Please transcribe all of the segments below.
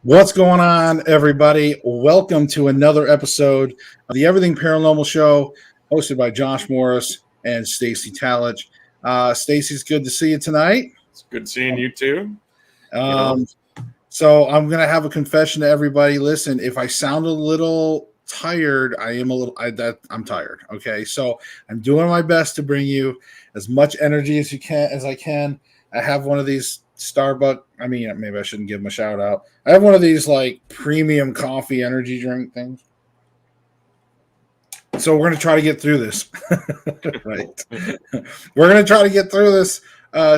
What's going on, everybody? Welcome to another episode of the Everything Paranormal Show, hosted by Josh Morris and Stacy Talich. Stacy's good to see you tonight. It's good seeing you too. Um, so I'm going to have a confession to everybody. Listen, if I sound a little tired, I'm tired. Okay, so I'm doing my best to bring you as much energy as I can. I have one of these Starbucks. I mean, maybe I shouldn't give them a shout out. I have one of these like premium coffee energy drink things. So we're going to try to get through this. Right. We're going to try to get through this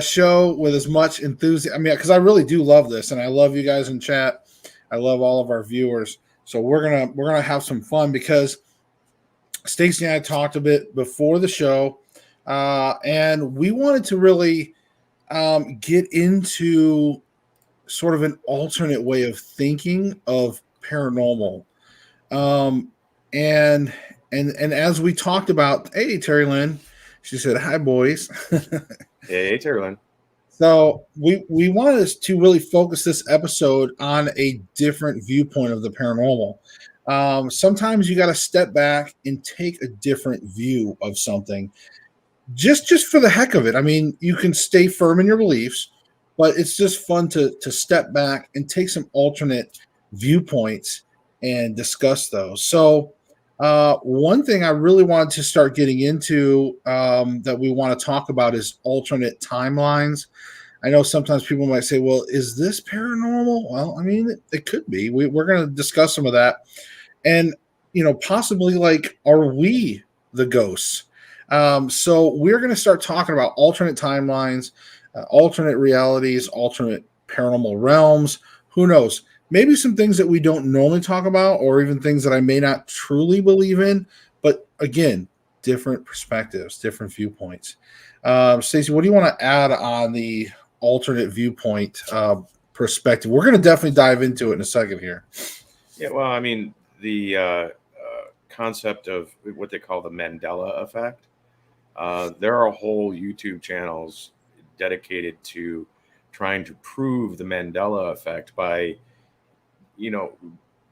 show with as much enthusiasm. I mean, because I really do love this, and I love you guys in chat. I love all of our viewers. So we're gonna have some fun because Stacey and I talked a bit before the show, and we wanted to really get into sort of an alternate way of thinking of paranormal. And as we talked about, hey Terry Lynn, she said hi boys. Hey Terry Lynn. So we wanted to really focus this episode on a different viewpoint of the paranormal. Sometimes you got to step back and take a different view of something, just for the heck of it. I mean, you can stay firm in your beliefs, but it's just fun to step back and take some alternate viewpoints and discuss those. So one thing I really wanted to start getting into that we want to talk about is alternate timelines. I know sometimes people might say, well, is this paranormal? Well, I mean, it could be. We're going to discuss some of that. And, possibly like, are we the ghosts? So we're going to start talking about alternate timelines, alternate realities, alternate paranormal realms. Who knows? Maybe some things that we don't normally talk about, or even things that I may not truly believe in. But again, different perspectives, different viewpoints. Stacey, what do you want to add on the alternate viewpoint perspective? We're going to definitely dive into it in a second here. Yeah, well, I mean, the concept of what they call the Mandela Effect. There are whole YouTube channels dedicated to trying to prove the Mandela Effect by,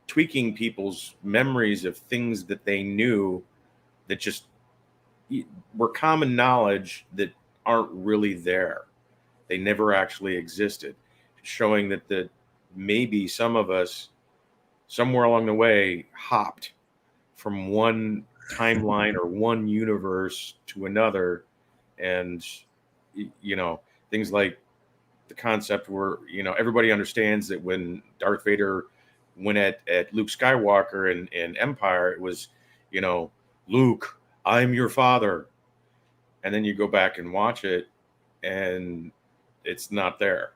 tweaking people's memories of things that they knew that just were common knowledge that aren't really there. They never actually existed, showing that maybe some of us somewhere along the way hopped from one timeline or one universe to another. And, things like the concept where, everybody understands that when Darth Vader went at Luke Skywalker in Empire, it was, Luke, I'm your father. And then you go back and watch it and it's not there.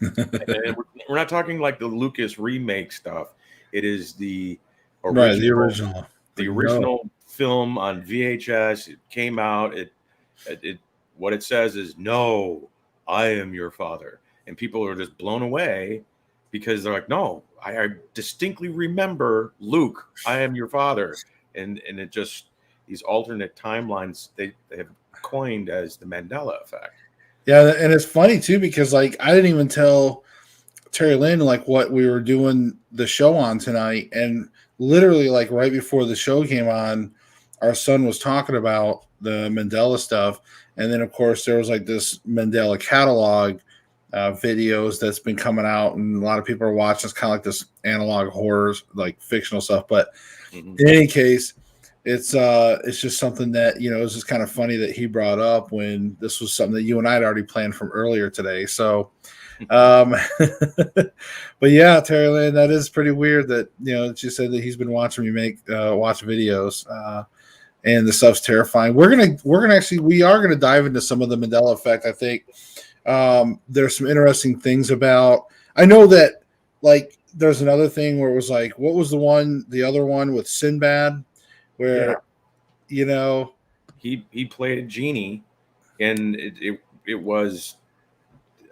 And we're not talking like the Lucas remake stuff. It is the original, the original film on VHS. It came out. It what it says is, "No, I am your father," and people are just blown away because they're like, "No, I distinctly remember Luke. I am your father," and it just these alternate timelines they have coined as the Mandela Effect. Yeah, and it's funny too because like I didn't even tell Terry Lynn like what we were doing the show on tonight, and literally like right before the show came on, our son was talking about the Mandela stuff, and then of course there was like this Mandela catalog videos that's been coming out, and a lot of people are watching. It's kind of like this analog horrors, like fictional stuff, but in any case. It's just something that it's just kind of funny that he brought up when this was something that you and I had already planned from earlier today. So, but yeah, Terry Lynn, that is pretty weird that she said that he's been watching me watch videos, and the stuff's terrifying. We are gonna dive into some of the Mandela Effect. I think there's some interesting things about. I know that like there's another thing where it was like, what was the other one with Sinbad? Where he played a genie, and it was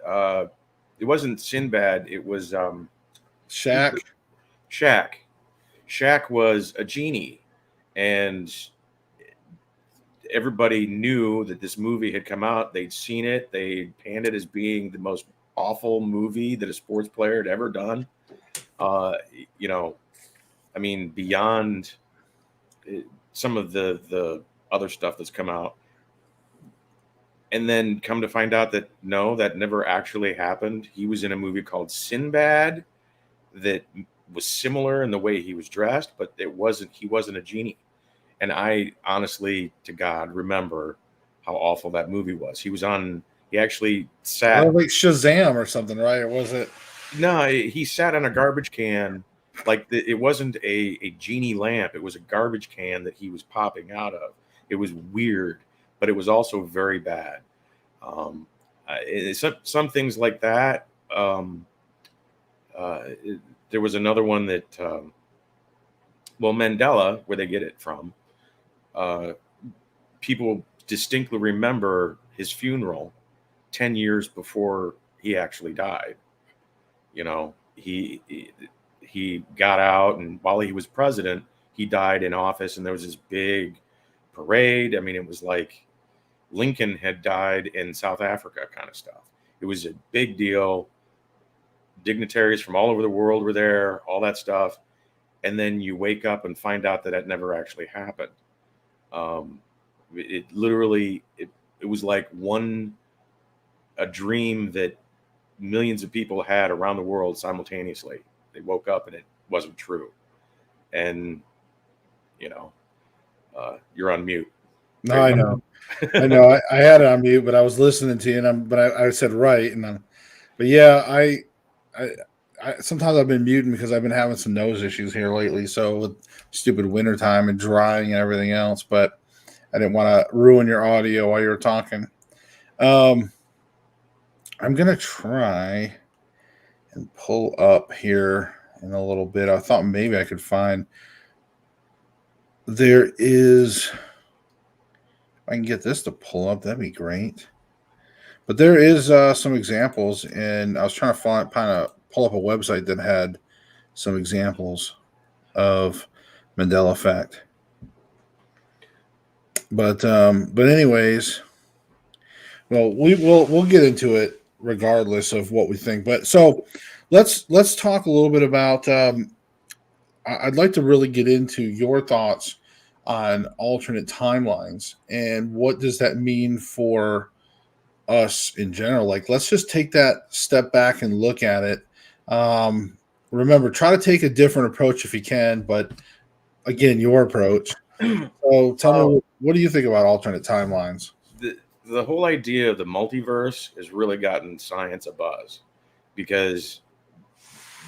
it wasn't Sinbad, it was Shaq. Shaq was a genie, and everybody knew that this movie had come out. They'd seen it. They panned it as being the most awful movie that a sports player had ever done. Uh, you know, I mean, beyond some of the other stuff that's come out, and then come to find out that no, that never actually happened. He was in a movie called Sinbad that was similar in the way he was dressed, but it wasn't. He wasn't a genie. And I honestly, to God, remember how awful that movie was. He was on. He actually Oh, sat. like Shazam or something, right? Or was it? No, he sat on a garbage can. Like it wasn't a genie lamp. It was a garbage can that he was popping out of. It was weird, but it was also very bad. Some things like that. Uh, it- there was another one that, well, Mandela, where they get it from. Uh, People distinctly remember his funeral 10 years before he actually died. You know, he got out, and while he was president, he died in office, and there was this big parade. I mean, it was like Lincoln had died in South Africa, kind of stuff. It was a big deal. Dignitaries from all over the world were there, all that stuff, and then you wake up and find out that that never actually happened. Um, it literally it was like one a dream that millions of people had around the world simultaneously. They woke up and it wasn't true. And you know, you're on mute. No, There you I go. know. I know. I had it on mute, but I was listening to you, and I said right, and but yeah, I, sometimes I've been muting because I've been having some nose issues here lately. So with stupid wintertime and drying and everything else, but I didn't want to ruin your audio while you were talking. Um, I'm gonna try and pull up here in a little bit. I thought maybe I could find there is. If I can get this to pull up, that'd be great. But there is some examples, and I was trying to kind of pull up a website that had some examples of Mandela Effect. But anyways, well, we'll get into it regardless of what we think. But so let's talk a little bit about. I'd like to really get into your thoughts on alternate timelines and what does that mean for us in general. Like, let's just take that step back and look at it. Remember, try to take a different approach if you can, but again, your approach. So, tell Well, me, what do you think about alternate timelines? the whole idea of the multiverse has really gotten science a buzz because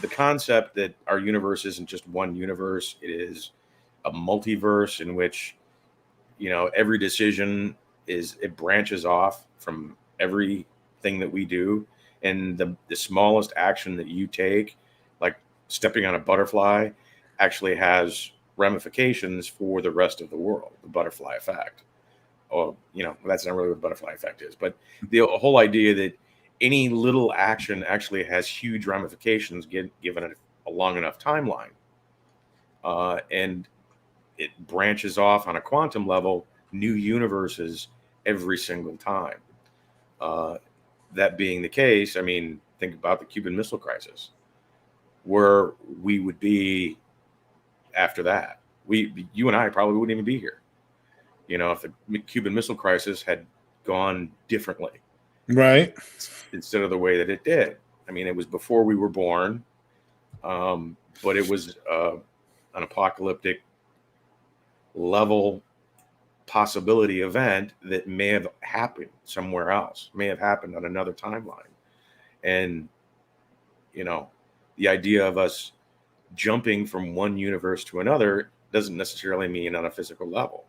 the concept that our universe isn't just one universe, it is a multiverse in which, every decision it branches off from everything that we do. And the smallest action that you take, like stepping on a butterfly, actually has ramifications for the rest of the world, the butterfly effect. Oh, that's not really what the butterfly effect is, but the whole idea that any little action actually has huge ramifications given a long enough timeline. And it branches off on a quantum level, new universes every single time. Uh, that being the case, I mean, think about the Cuban Missile Crisis, where we would be after that. You and I probably wouldn't even be here. If the Cuban Missile Crisis had gone differently Right. instead of the way that it did. I mean, it was before we were born, but it was an apocalyptic level possibility event that may have happened somewhere else, may have happened on another timeline. And, you know, the idea of us jumping from one universe to another doesn't necessarily mean on a physical level,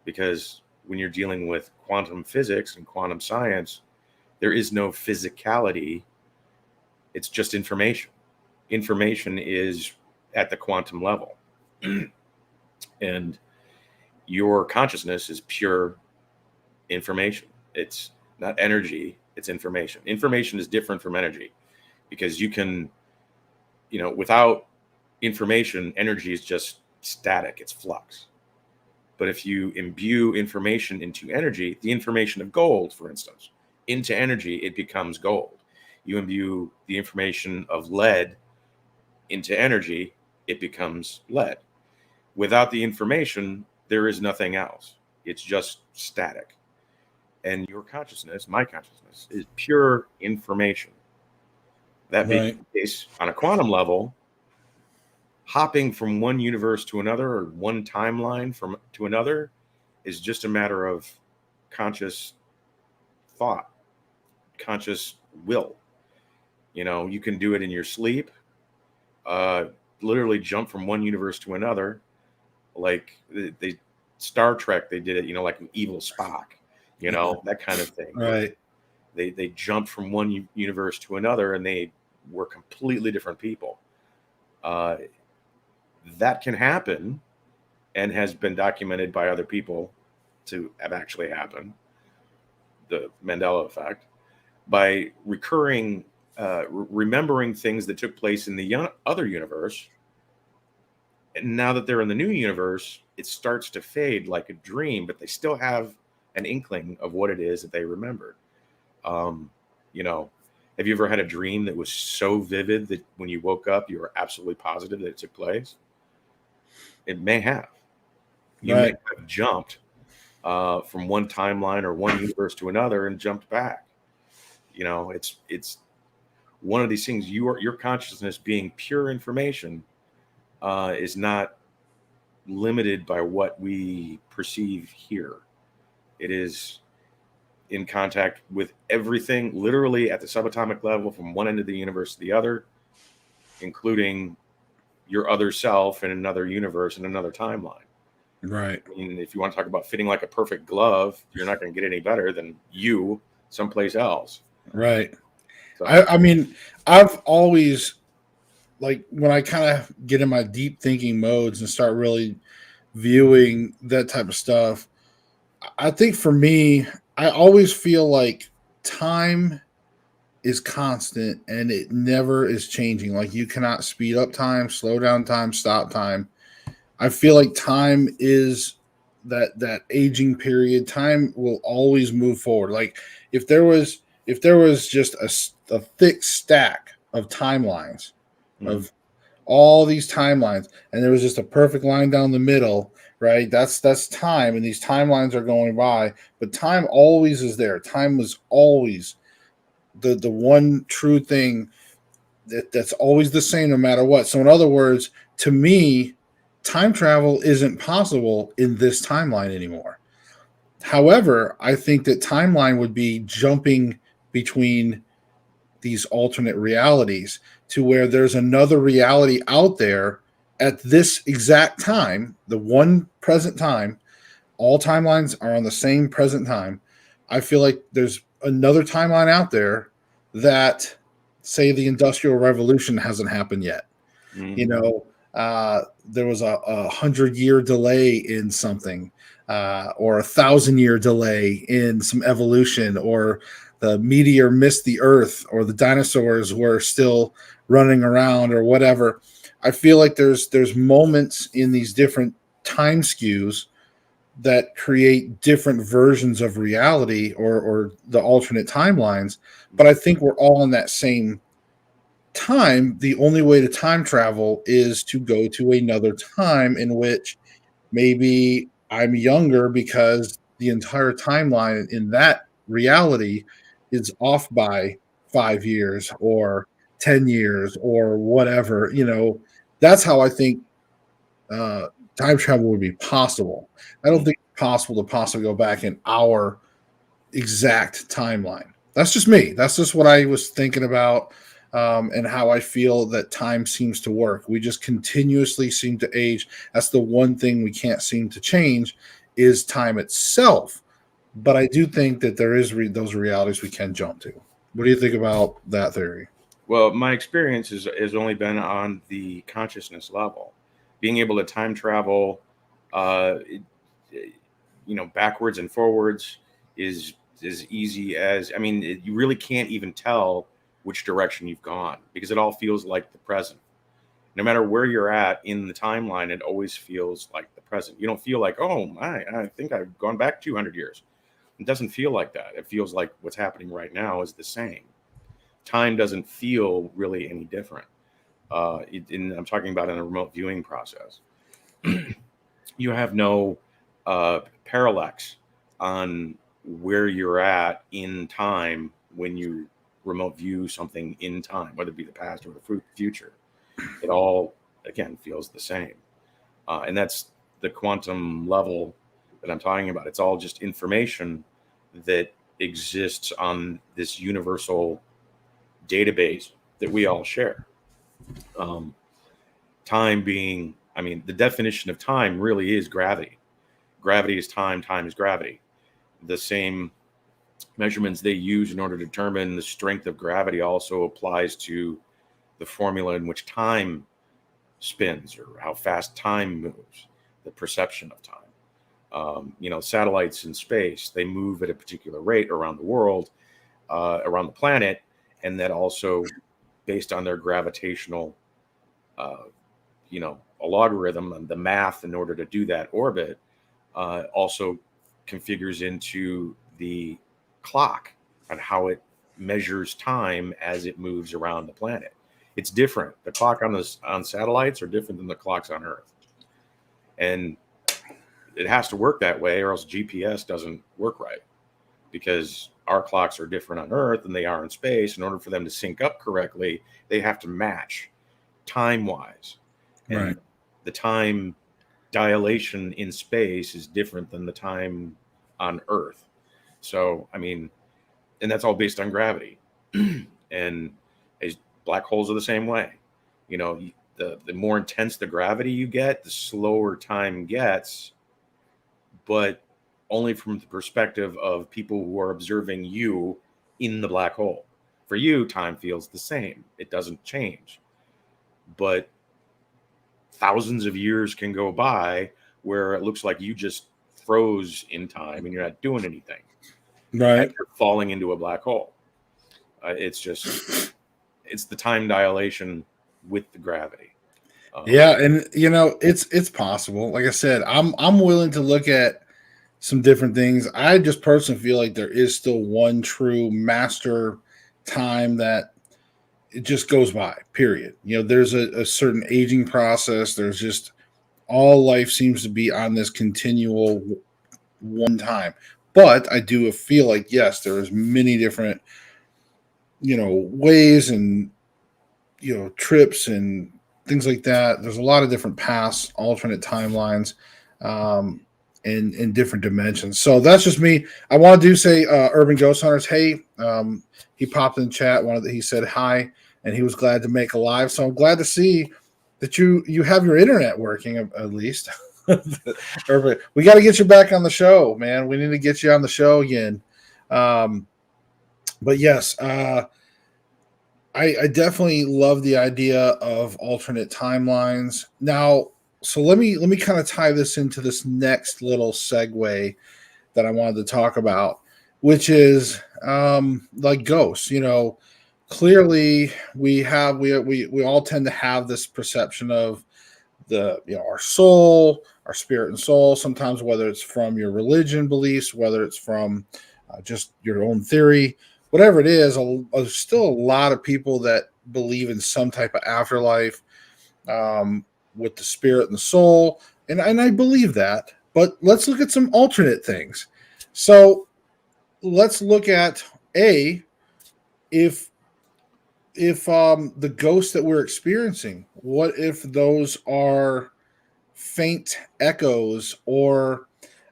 because when you're dealing with quantum physics and quantum science, there is no physicality. It's just information. Information is at the quantum level. And your consciousness is pure information. It's not energy, it's information. Information is different from energy because you can, without information, energy is just static, it's flux. But if you imbue information into energy, the information of gold, for instance, into energy, it becomes gold. You imbue the information of lead into energy, it becomes lead. Without the information, there is nothing else. It's just static. And your consciousness, my consciousness, is pure information. That being Right. the case, on a quantum level, hopping from one universe to another or one timeline from to another is just a matter of conscious thought, conscious will. You can do it in your sleep, uh, literally jump from one universe to another. Like they Star Trek, they did it, like an evil Spock, that kind of thing. Right. They jumped from one universe to another, and they were completely different people. Uh, that can happen, and has been documented by other people to have actually happened. The Mandela Effect, by remembering things that took place in the other universe. And now that they're in the new universe, it starts to fade like a dream, but they still have an inkling of what it is that they remembered. Um, you know, have you ever had a dream that was so vivid that when you woke up, you were absolutely positive that it took place? It may have. You may Right. have jumped from one timeline or one universe to another and jumped back. It's one of these things. Your consciousness, being pure information, is not limited by what we perceive here. It is in contact with everything, literally at the subatomic level, from one end of the universe to the other, including your other self in another universe and another timeline. Right. I mean, if you want to talk about fitting like a perfect glove, you're not going to get any better than you someplace else. Right. So, I mean, I've always, like, when I kind of get in my deep thinking modes and start really viewing that type of stuff, I think for me, I always feel like time is constant and it never is changing. Like, you cannot speed up time, slow down time, stop time. I feel like time is that aging period. Time will always move forward. Like, if there was just a thick stack of timelines, mhm. of all these timelines, and there was just a perfect line down the middle, right? That's time, and these timelines are going by, but time always is there. Time was always the one true thing that's always the same no matter what. So in other words, to me, time travel isn't possible in this timeline anymore. However, I think that timeline would be jumping between these alternate realities to where there's another reality out there at this exact time, the one present time. All timelines are on the same present time. I feel like there's another timeline out there that, say, the Industrial Revolution hasn't happened yet. You Mhm. know, there was a 100-year delay in something, or 1,000-year delay in some evolution, or the meteor missed the Earth, or the dinosaurs were still running around, or whatever. I feel like there's moments in these different time skews that create different versions of reality, or the alternate timelines. But I think we're all in that same time. The only way to time travel is to go to another time in which maybe I'm younger, because the entire timeline in that reality is off by 5 years or 10 years or whatever. That's how I think uh, time travel would be possible. I don't Mhm. think it's possible to possibly go back in our exact timeline. That's just me. That's just what I was thinking about, and how I feel that time seems to work. We just continuously seem to age. That's the one thing we can't seem to change, is time itself. But I do think that there is those realities we can jump to. What do you think about that theory? Well, my experience has only been on the consciousness level. Being able to time travel, uh, it- backwards and forwards is as easy as, I mean, you really can't even tell which direction you've gone because it all feels like the present. No matter where you're at in the timeline, it always feels like the present. You don't feel like, oh, I think I've gone back 200 years. It doesn't feel like that. It feels like what's happening right now is the same. Time doesn't feel really any different. I'm talking about in a remote viewing process. You have no parallax on where you're at in time when you remote view something in time, whether it be the past or the future. It all, again, feels the same. And that's the quantum level that I'm talking about. It's all just information that exists on this universal database that we all share. Um, Time being, I mean, the definition of time really is gravity. Gravity is time, time is gravity. The same measurements they use in order to determine the strength of gravity also applies to the formula in which time spins or how fast time moves, the perception of time. Satellites in space, they move at a particular rate around the world, around the planet, and that also based on their gravitational, uh, a logarithm and the math in order to do that orbit also configures into the clock and how it measures time as it moves around the planet. It's different. The clock on satellites are different than the clocks on Earth, and it has to work that way, or else GPS doesn't work right. Because our clocks are different on Earth than they are in space. In order for them to sync up correctly, they have to match time-wise, and Right. the time dilation in space is different than the time on Earth. So, I mean, and that's all based on gravity. And as black holes are the same way. The more intense the gravity you get, the slower time gets, but only from the perspective of people who are observing you in the black hole. For you, time feels the same. It doesn't change. But thousands of years can go by where it looks like you just froze in time and you're not doing anything. Right. And you're falling into a black hole. It's the time dilation with the gravity. Yeah, and it's possible. Like I said, I'm willing to look at some different things. I just personally feel like there is still one true master time that it just goes by. Period. There's a certain aging process. There's just all life seems to be on this continual one time. But I do feel like yes, there's many different ways and trips and things like that. There's a lot of different paths, alternate timelines, um, in different dimensions. So that's just me. I want to do say, Urban Ghost Hunters. Hey, he popped in chat. He said hi, and he was glad to make a live. So I'm glad to see that you have your internet working at least. Urban, we got to get you back on the show, man. We need to get you on the show again. Um, but yes, I definitely love the idea of alternate timelines. Now, so let me kind of tie this into this next little segue that I wanted to talk about, which is like ghosts. Clearly we all tend to have this perception of our soul, our spirit and soul. Sometimes whether it's from your religion beliefs, whether it's from just your own theory, whatever it is, there's still a lot of people that believe in some type of afterlife, with the spirit and the soul, and I believe that. But let's look at some alternate things. So let's look at if the ghosts that we're experiencing, what if those are faint echoes or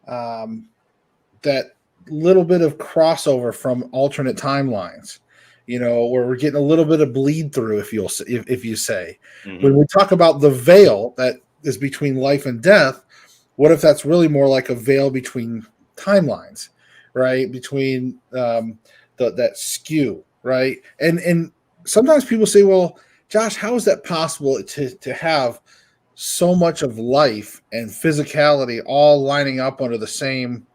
that little bit of crossover from alternate timelines, where we're getting a little bit of bleed through, if you say. Mhm. When we talk about the veil that is between life and death, what if that's really more like a veil between timelines, right? Between that skew, right? And sometimes people say, well, Josh, how is that possible to have so much of life and physicality all lining up under the same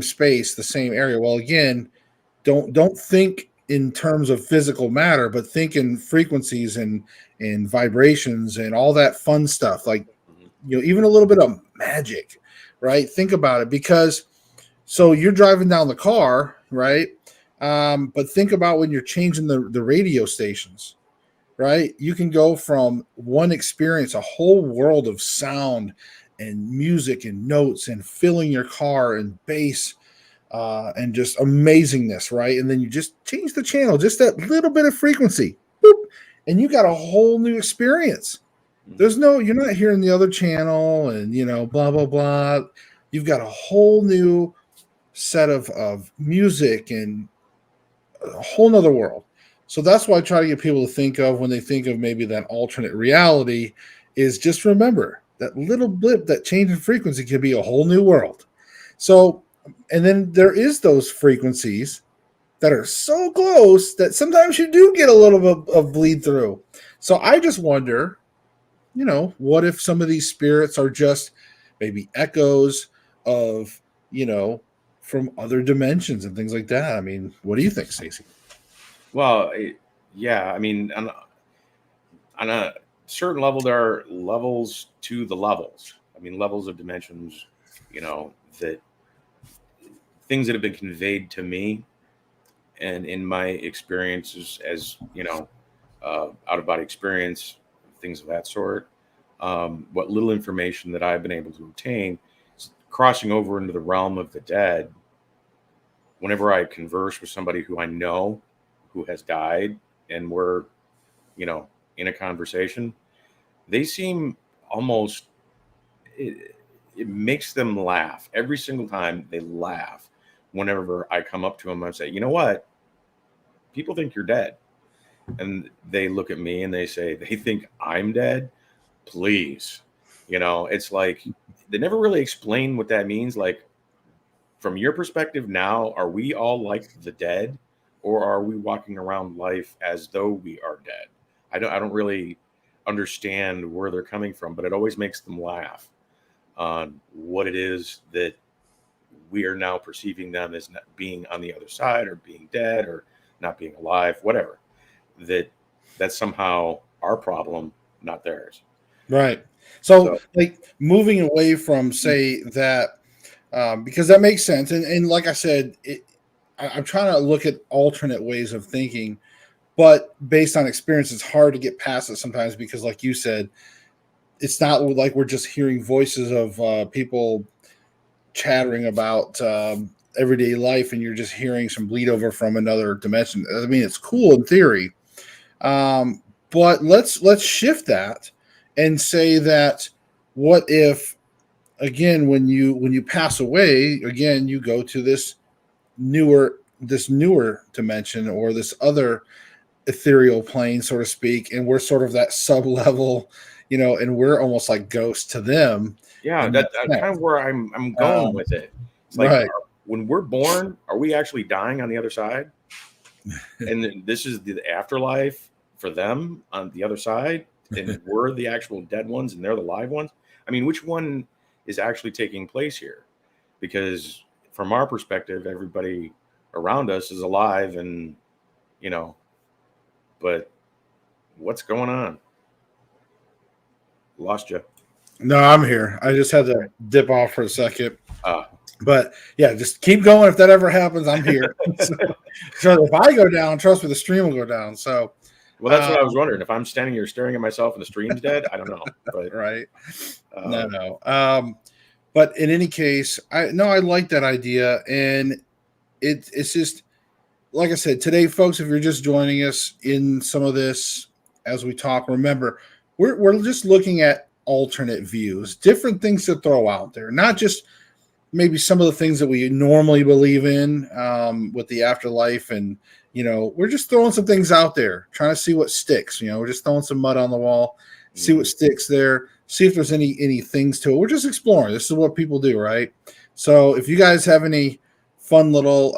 space, the same area? Well, again, don't think in terms of physical matter, but think in frequencies and vibrations and all that fun stuff, like even a little bit of magic, right? Think about it, because so you're driving down the car, right? But think about when you're changing the radio stations, right? You can go from one experience, a whole world of sound and music and notes and filling your car and bass and just amazingness, right? And then you just change the channel, just that little bit of frequency, boop, and you got a whole new experience. Mhm. You're not hearing the other channel and, blah, blah, blah. You've got a whole new set of music and a whole nother world. So that's why I try to get people to think of when they think of maybe that alternate reality is just remember that little blip, that change in frequency could be a whole new world. So, and then there is those frequencies that are so close that sometimes you do get a little bit of bleed through. So I just wonder, what if some of these spirits are just maybe echoes of, you know, from other dimensions and things like that? I mean, what do you think, Stacey? Well, yeah, I mean, on a certain level, there are levels to the levels. I mean, levels of dimensions, that things that have been conveyed to me and in my experiences as, out of body experience, things of that sort. What little information that I've been able to obtain, crossing over into the realm of the dead. Whenever I converse with somebody who I know who has died and we're, in a conversation, they seem almost, it makes them laugh every single time. They laugh whenever I come up to them and say, you know what, people think you're dead. And they look at me and they say, they think I'm dead. Please. It's like they never really explain what that means. Like, from your perspective now, are we all like the dead, or are we walking around life as though we are dead? I don't really understand where they're coming from, but it always makes them laugh on what it is that we are now perceiving them as not being on the other side, or being dead, or not being alive, whatever. That's somehow our problem, not theirs. Right. So, So like, moving away from, say, that, because that makes sense. And like I said, I'm trying to look at alternate ways of thinking, but based on experience, it's hard to get past it sometimes because, like you said, it's not like we're just hearing voices of people chattering about everyday life and you're just hearing some bleed over from another dimension. I mean, it's cool in theory, um, but let's shift that and say that what if again when you pass away again you go to this newer dimension or this other ethereal plane, so to speak, and we're sort of that sub level, and we're almost like ghosts to them yeah, in that that's kind sense. of where I'm going Um, with it. It's like, right. when we're born, are we actually dying on the other side? And then this is the afterlife for them on the other side, and we're the actual dead ones, and they're the live ones. I mean, which one is actually taking place here? Because from our perspective, everybody around us is alive, and you know, but what's going on? Lost you. No, I'm here. I just had Okay. to dip off for a second. Uh, But yeah, just keep going. If that ever happens, I'm here. So if I go down, trust me, the stream will go down. So, well, that's um, what I was wondering. If I'm standing here staring at myself and the stream's dead, I don't know. But right. No, uh, no. But in any case, I like that idea. And it's just, like I said, today, folks, if you're just joining us in some of this as we talk, remember, we're just looking at alternate views, different things to throw out there, not just maybe some of the things that we normally believe in with the afterlife. And, we're just throwing some things out there, trying to see what sticks. We're just throwing some mud on the wall, see what mhm. sticks there, see if there's any things to it. We're just exploring. This is what people do, right? So if you guys have any fun little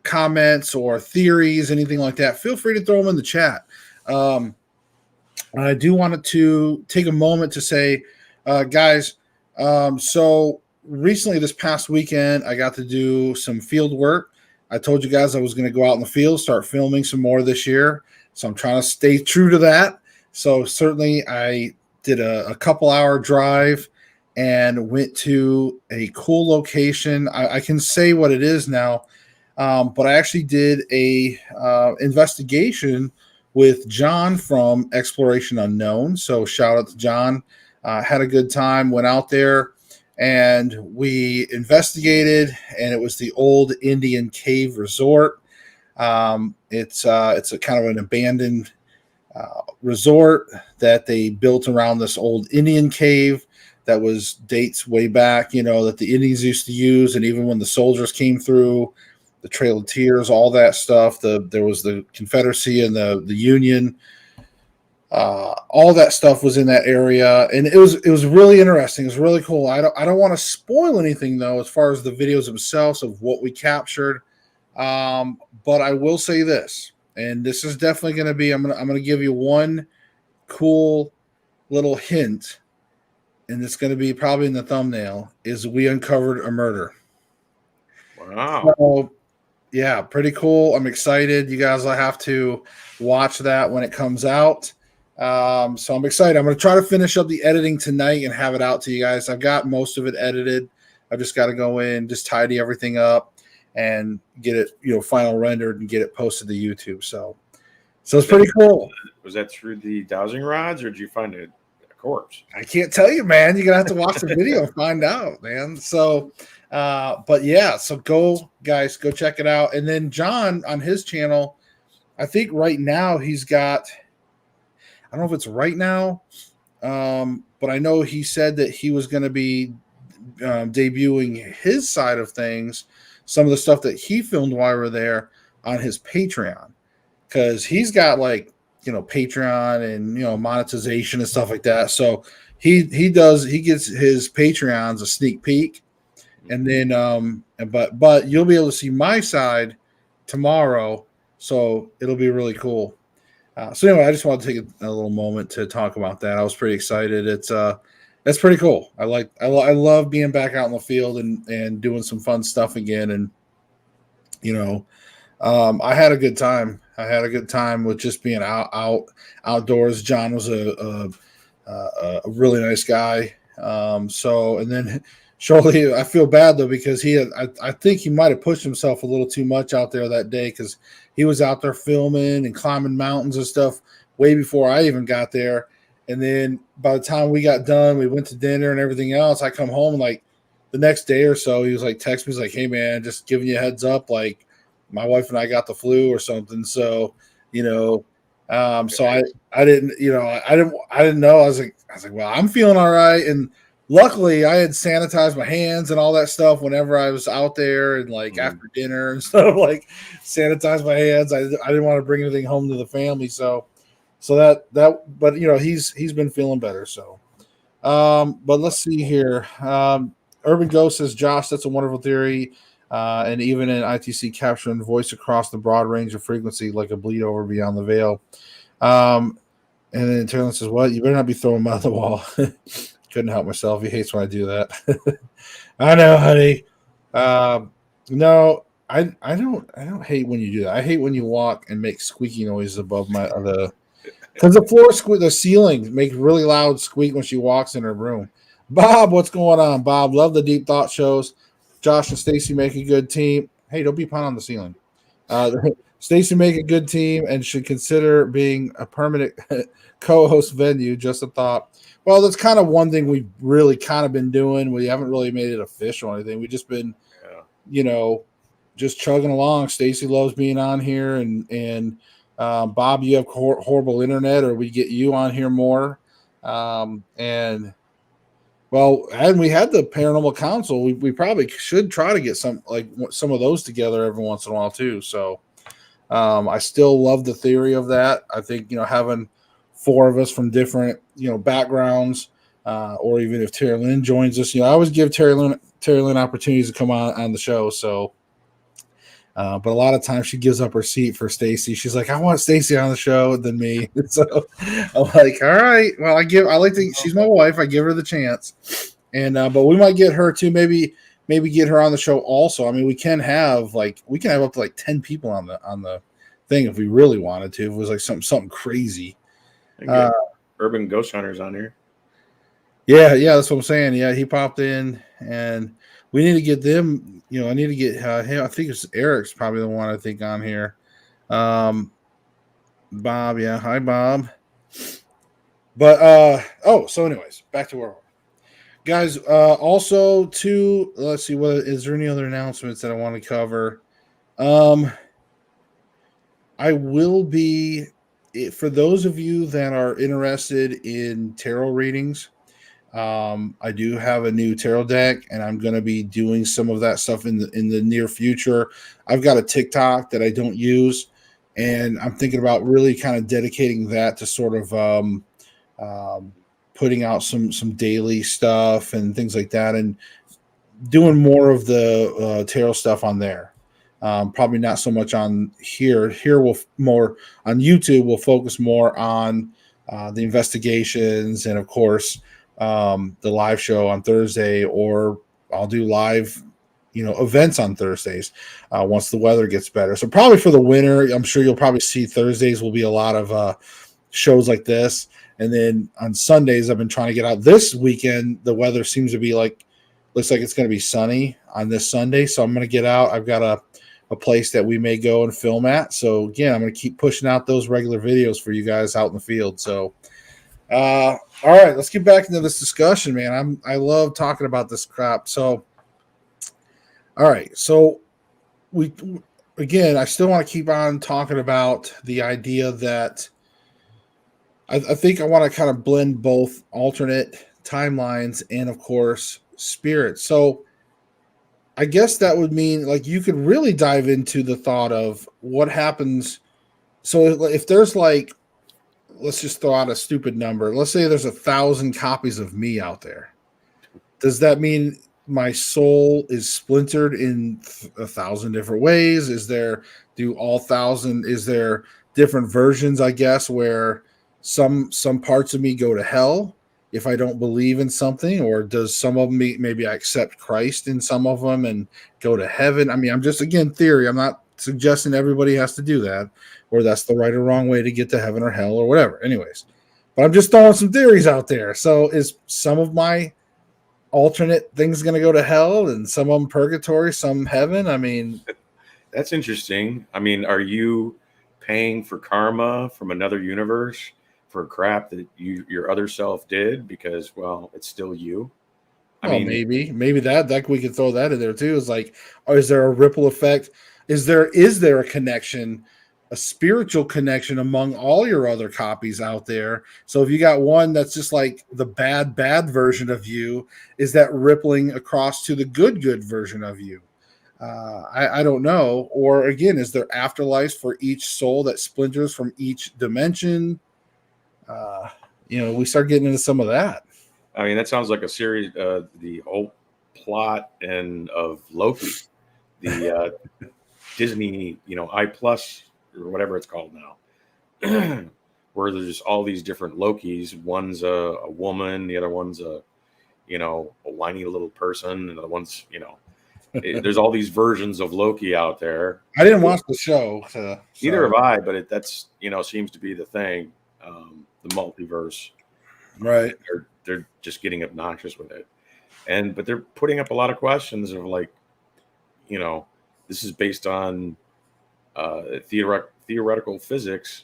comments or theories, anything like that, feel free to throw them in the chat. Um, I do want to take a moment to say, guys, so recently this past weekend, I got to do some field work. I told you guys I was going to go out in the field, start filming some more this year. So I'm trying to stay true to that. So certainly I did a couple hour drive and went to a cool location. I can say what it is now, but I actually did a investigation with John from Exploration Unknown. So shout out to John. Had a good time. Went out there and we investigated, and it was the old Indian cave resort. It's a kind of an abandoned resort that they built around this old Indian cave that was dates way back, that the Indians used to use, and even when the soldiers came through, the Trail of Tears, all that stuff. There was the Confederacy and the Union. All that stuff was in that area, and it was really interesting. It was really cool. I don't want to spoil anything though, as far as the videos themselves of what we captured. But I will say this, and this is definitely going to be. I'm gonna give you one cool little hint, and it's going to be probably in the thumbnail. Is we uncovered a murder. Wow. So, yeah, pretty cool. I'm excited. You guys will have to watch that when it comes out. So I'm excited. I'm going to try to finish up the editing tonight and have it out to you guys. I've got most of it edited. I've just got to go in, just tidy everything up and get it, final rendered and get it posted to YouTube. So it's pretty cool. Was that through the dowsing rods, or did you find a corpse? I can't tell you, man. You're going to have to watch the video and find out, man. So, but yeah, so go check it out. And then John on his channel, I think right now he's got, I don't know if it's right now, but I know he said that he was going to be debuting his side of things, some of the stuff that he filmed while we were there on his Patreon, because he's got Patreon and monetization and stuff like that. So he gets his Patreons a sneak peek, and then but you'll be able to see my side tomorrow, so it'll be really cool. So anyway, I just want to take a little moment to talk about that. I was pretty excited. It's pretty cool. I love being back out in the field and doing some fun stuff again. And I had a good time. I had a good time with just being outdoors. John was a really nice guy. And then shortly, I feel bad though, because I think he might have pushed himself a little too much out there that day, because he was out there filming and climbing mountains and stuff way before I even got there. And then by the time we got done, we went to dinner and everything else. I come home like the next day or so, he was like, text me, he's like, "Hey man, just giving you a heads up, like my wife and I got the flu or something." So, so I didn't know. I was like, well, I'm feeling all right. And luckily I had sanitized my hands and all that stuff whenever I was out there, and after dinner and stuff, sanitize my hands. I didn't want to bring anything home to the family. So but he's been feeling better. So, but let's see here. Urban Ghost says, "Josh, that's a wonderful theory. And even in ITC capturing voice across the broad range of frequency, like a bleed over beyond the veil." And then Taylor says, "What? You better not be throwing him out the wall." Couldn't help myself. He hates when I do that. I know, honey. No, I don't hate when you do that. I hate when you walk and make squeaky noises above because the ceiling makes really loud squeak when she walks in her room. Bob, what's going on, Bob? Love the Deep Thought shows. Josh and Stacy make a good team. Hey, don't be pounding on the ceiling. Stacy make a good team and should consider being a permanent co-host venue. Just a thought. Well, that's kind of one thing we've really kind of been doing. We haven't really made it official or anything. We've just been, just chugging along. Stacy loves being on here, and Bob, you have horrible internet, or we get you on here more. And we had the Paranormal Council. We probably should try to get some of those together every once in a while too. So I still love the theory of that. I think having four of us from different backgrounds, or even if Terry Lynn joins us, I always give Terry Lynn opportunities to come on the show. So. But a lot of times she gives up her seat for Stacy. She's like, "I want Stacy on the show than me." So I'm like, "All right, well, she's my wife. I give her the chance." And but we might get her too. Maybe get her on the show also. I mean, we can have up to 10 people on the thing if we really wanted to. If it was like something crazy. Urban Ghost Hunters on here. Yeah, that's what I'm saying. Yeah, he popped in, and we need to get them. I need to get him. I think it's Eric's probably the one I think on here. Bob, yeah, hi Bob. But so anyways, back to where we're guys. Also, to let's see, what is there any other announcements that I want to cover? Um, I will be for those of you that are interested in tarot readings. I do have a new tarot deck, and I'm going to be doing some of that stuff in the near future. I've got a TikTok that I don't use, and I'm thinking about really kind of dedicating that to sort of um, putting out some daily stuff and things like that, and doing more of the tarot stuff on there. Probably not so much on here. Here we'll more on YouTube. We'll focus more on the investigations and, of course, the live show on Thursday, or I'll do live, events on Thursdays once the weather gets better. So probably for the winter, I'm sure you'll probably see Thursdays will be a lot of shows like this. And then on Sundays, I've been trying to get out. This weekend, the weather seems to be looks like it's going to be sunny on this Sunday. So I'm going to get out. I've got a place that we may go and film at. So again, I'm going to keep pushing out those regular videos for you guys out in the field. So, all right, let's get back into this discussion, man. I love talking about this crap. So, all right. So we, again, I still want to keep on talking about the idea that I think I want to kind of blend both alternate timelines and, of course, spirits. So I guess that would mean like you could really dive into the thought of what happens. So if there's like, let's just throw out a stupid number. Let's say there's 1,000 copies of me out there. Does that mean my soul is splintered in 1,000 different ways? Is there is there different versions, I guess, where some parts of me go to hell if I don't believe in something, or does some of me, maybe I accept Christ in some of them and go to heaven? I mean, I'm just, again, theory. I'm not suggesting everybody has to do that, or that's the right or wrong way to get to heaven or hell or whatever. Anyways, but I'm just throwing some theories out there. So is some of my alternate things going to go to hell and some of them purgatory, some heaven? I mean, That's interesting. I mean, are you paying for karma from another universe for crap that your other self did because, well, it's still you? I well, mean, maybe that we could throw that in there too. Is like, or is there a ripple effect? Is there a connection, a spiritual connection among all your other copies out there? So if you got one that's just like the bad version of you, is that rippling across to the good version of you? I don't know. Or again, is there afterlife for each soul that splinters from each dimension? Uh, we start getting into some of that. I mean, that sounds like a series, the whole plot and of Loki, the Disney, I plus or whatever it's called now, where there's all these different Lokis. One's a woman, the other one's a whiny little person, and the one's, there's all these versions of Loki out there. I didn't watch the show, Neither so have I, but that's seems to be the thing, the multiverse. right. They're just getting obnoxious with it, but they're putting up a lot of questions of like, this is based on theoretical physics.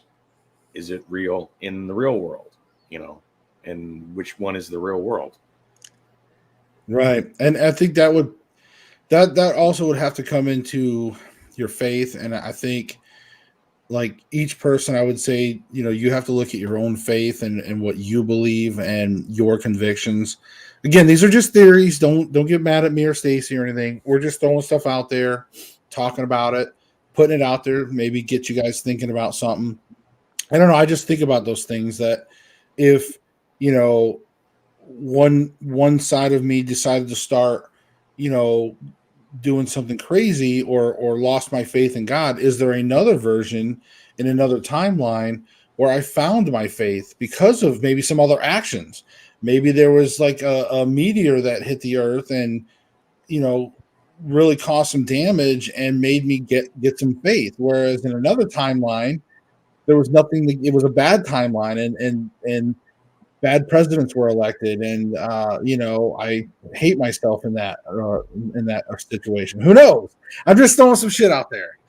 Is it real in the real world? And which one is the real world? Right. And I think that also would have to come into your faith. And I think like each person, I would say, you have to look at your own faith and what you believe and your convictions. Again, these are just theories. Don't get mad at me or Stacy or anything. We're just throwing stuff out there, talking about it, putting it out there, maybe get you guys thinking about something. I don't know. I just think about those things that if, you know, one side of me decided to start, you know, doing something crazy or lost my faith in God, is there another version in another timeline where I found my faith because of maybe some other actions? Maybe there was like a meteor that hit the earth and, you know, really caused some damage and made me get some faith. Whereas in another timeline, there was nothing. It was a bad timeline, and bad presidents were elected, and I hate myself in that situation. Who knows? I'm just throwing some shit out there.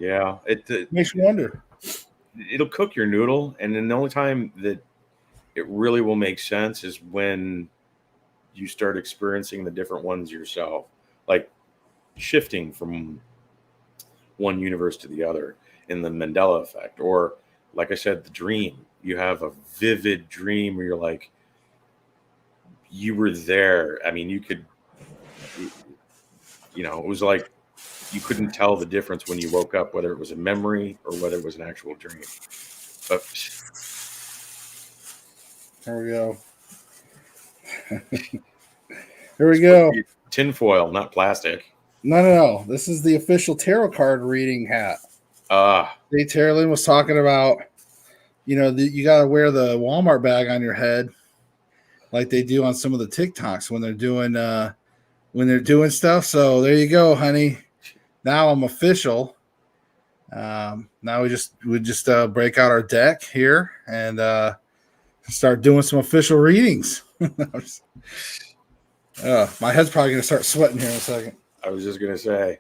Yeah, Makes you wonder. it'll cook your noodle, and then the only time that it really will make sense is when you start experiencing the different ones yourself, like shifting from one universe to the other in the Mandela Effect, or like I said, the dream. You have a vivid dream where you're like, you were there. I mean, you could, it was like you couldn't tell the difference when you woke up, whether it was a memory or whether it was an actual dream. But There we go. Here we go. tinfoil, not plastic. No. This is the official tarot card reading hat. Ah, Jay Terlin was talking about, you got to wear the Walmart bag on your head, like they do on some of the TikToks when they're doing stuff. So there you go, honey. Now I'm official. Now we just break out our deck here and start doing some official readings. My head's probably gonna start sweating here in a second. I was just gonna say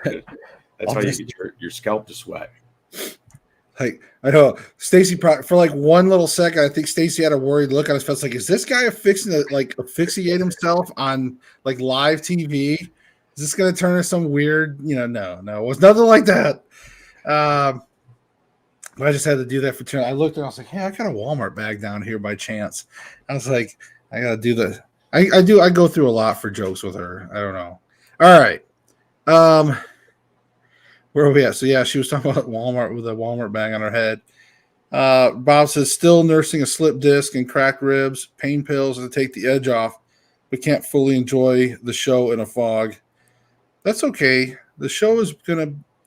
that's how you get your scalp to sweat. Like, I know Stacy for like one little second, I think Stacy had a worried look on his face. Like, is this guy fixing to like asphyxiate himself on like live TV? Is this gonna turn into some weird? No, it was nothing like that. But I just had to do that for 2. I looked and I was like, hey, I got a Walmart bag down here by chance. I was like, I gotta do the. I go through a lot for jokes with her. I don't know. All right. Where are we at? So yeah, she was talking about Walmart with a Walmart bag on her head. Bob says still nursing a slip disc and cracked ribs, pain pills to take the edge off, but can't fully enjoy the show in a fog. That's okay. The show is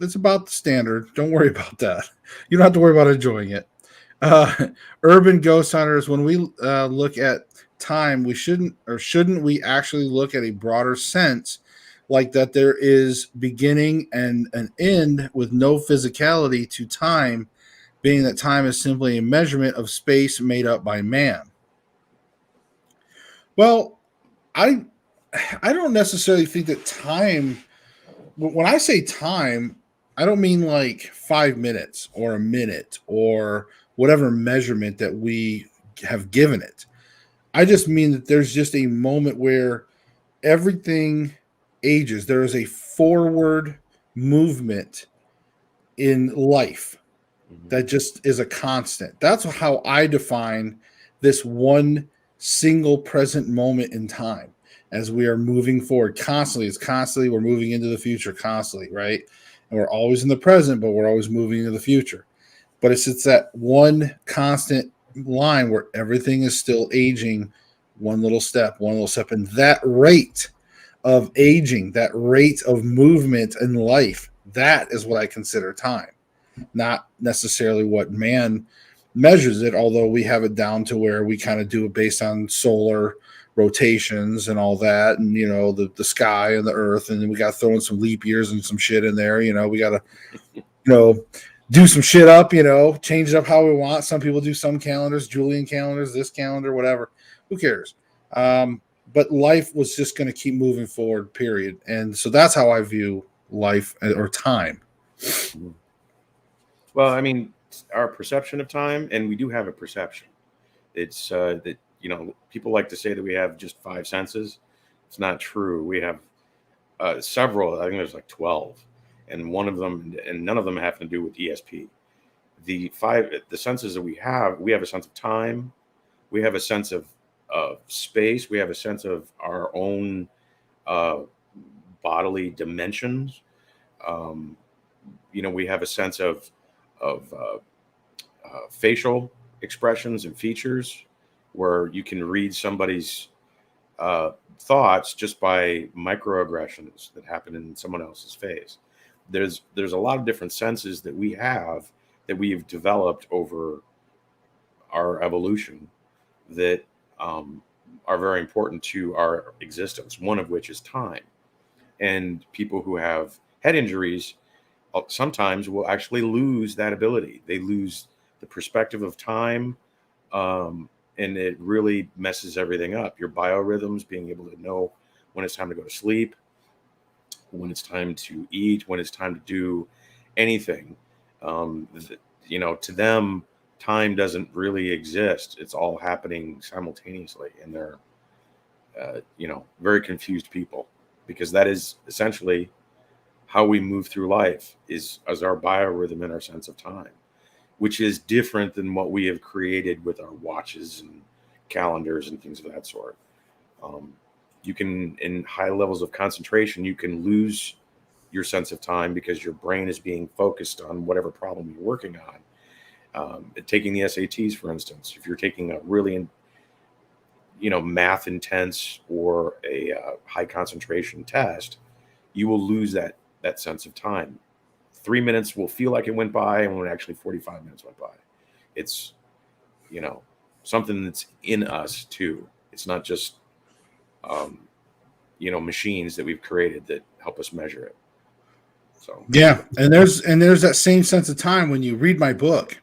it's about the standard. Don't worry about that. You don't have to worry about enjoying it. Urban ghost hunters, when we look at time, shouldn't we actually look at a broader sense, like that there is beginning and an end with no physicality to time, being that time is simply a measurement of space made up by man? Well, I don't necessarily think that time, when I say time, I don't mean like 5 minutes or a minute or whatever measurement that we have given it. I just mean that there's just a moment where everything ages. There is a forward movement in life that just is a constant. That's how I define this one single present moment in time as we are moving forward constantly. It's constantly, we're moving into the future constantly, right? And we're always in the present, but we're always moving into the future. But it's that one constant line where everything is still aging one little step. And that rate of aging, that rate of movement in life, that is what I consider time. Not necessarily what man measures it, although we have it down to where we kind of do it based on solar rotations and all that, and the sky and the earth, and then we got to throw in some leap years and some shit in there. We got to do some shit up, change it up how we want. Some people do some calendars, Julian calendars, this calendar, whatever. Who cares? But life was just going to keep moving forward, period. And so that's how I view life or time. Well, I mean, our perception of time, and we do have a perception. It's that people like to say that we have just 5 senses. It's not true. We have several. I think there's like 12, and none of them have to do with ESP. The senses that we have a sense of time. We have a sense of space. We have a sense of our own bodily dimensions. We have a sense of facial expressions and features, where you can read somebody's thoughts just by microaggressions that happen in someone else's face. There's a lot of different senses that we have that we've developed over our evolution that are very important to our existence, one of which is time. And people who have head injuries sometimes will actually lose that ability. They lose the perspective of time, and it really messes everything up. Your biorhythms, being able to know when it's time to go to sleep, when it's time to eat, when it's time to do anything. To them, time doesn't really exist. It's all happening simultaneously, and they're very confused people, because that is essentially how we move through life, is as our biorhythm and our sense of time, which is different than what we have created with our watches and calendars and things of that sort. Um, you can, in high levels of concentration, you can lose your sense of time because your brain is being focused on whatever problem you're working on. Taking the SATs, for instance, if you're taking a really, math intense or a high concentration test, you will lose that sense of time. 3 minutes will feel like it went by, and when actually 45 minutes went by. It's you know something that's in us too. It's not just um, machines that we've created that help us measure it. So Yeah, and there's that same sense of time when you read my book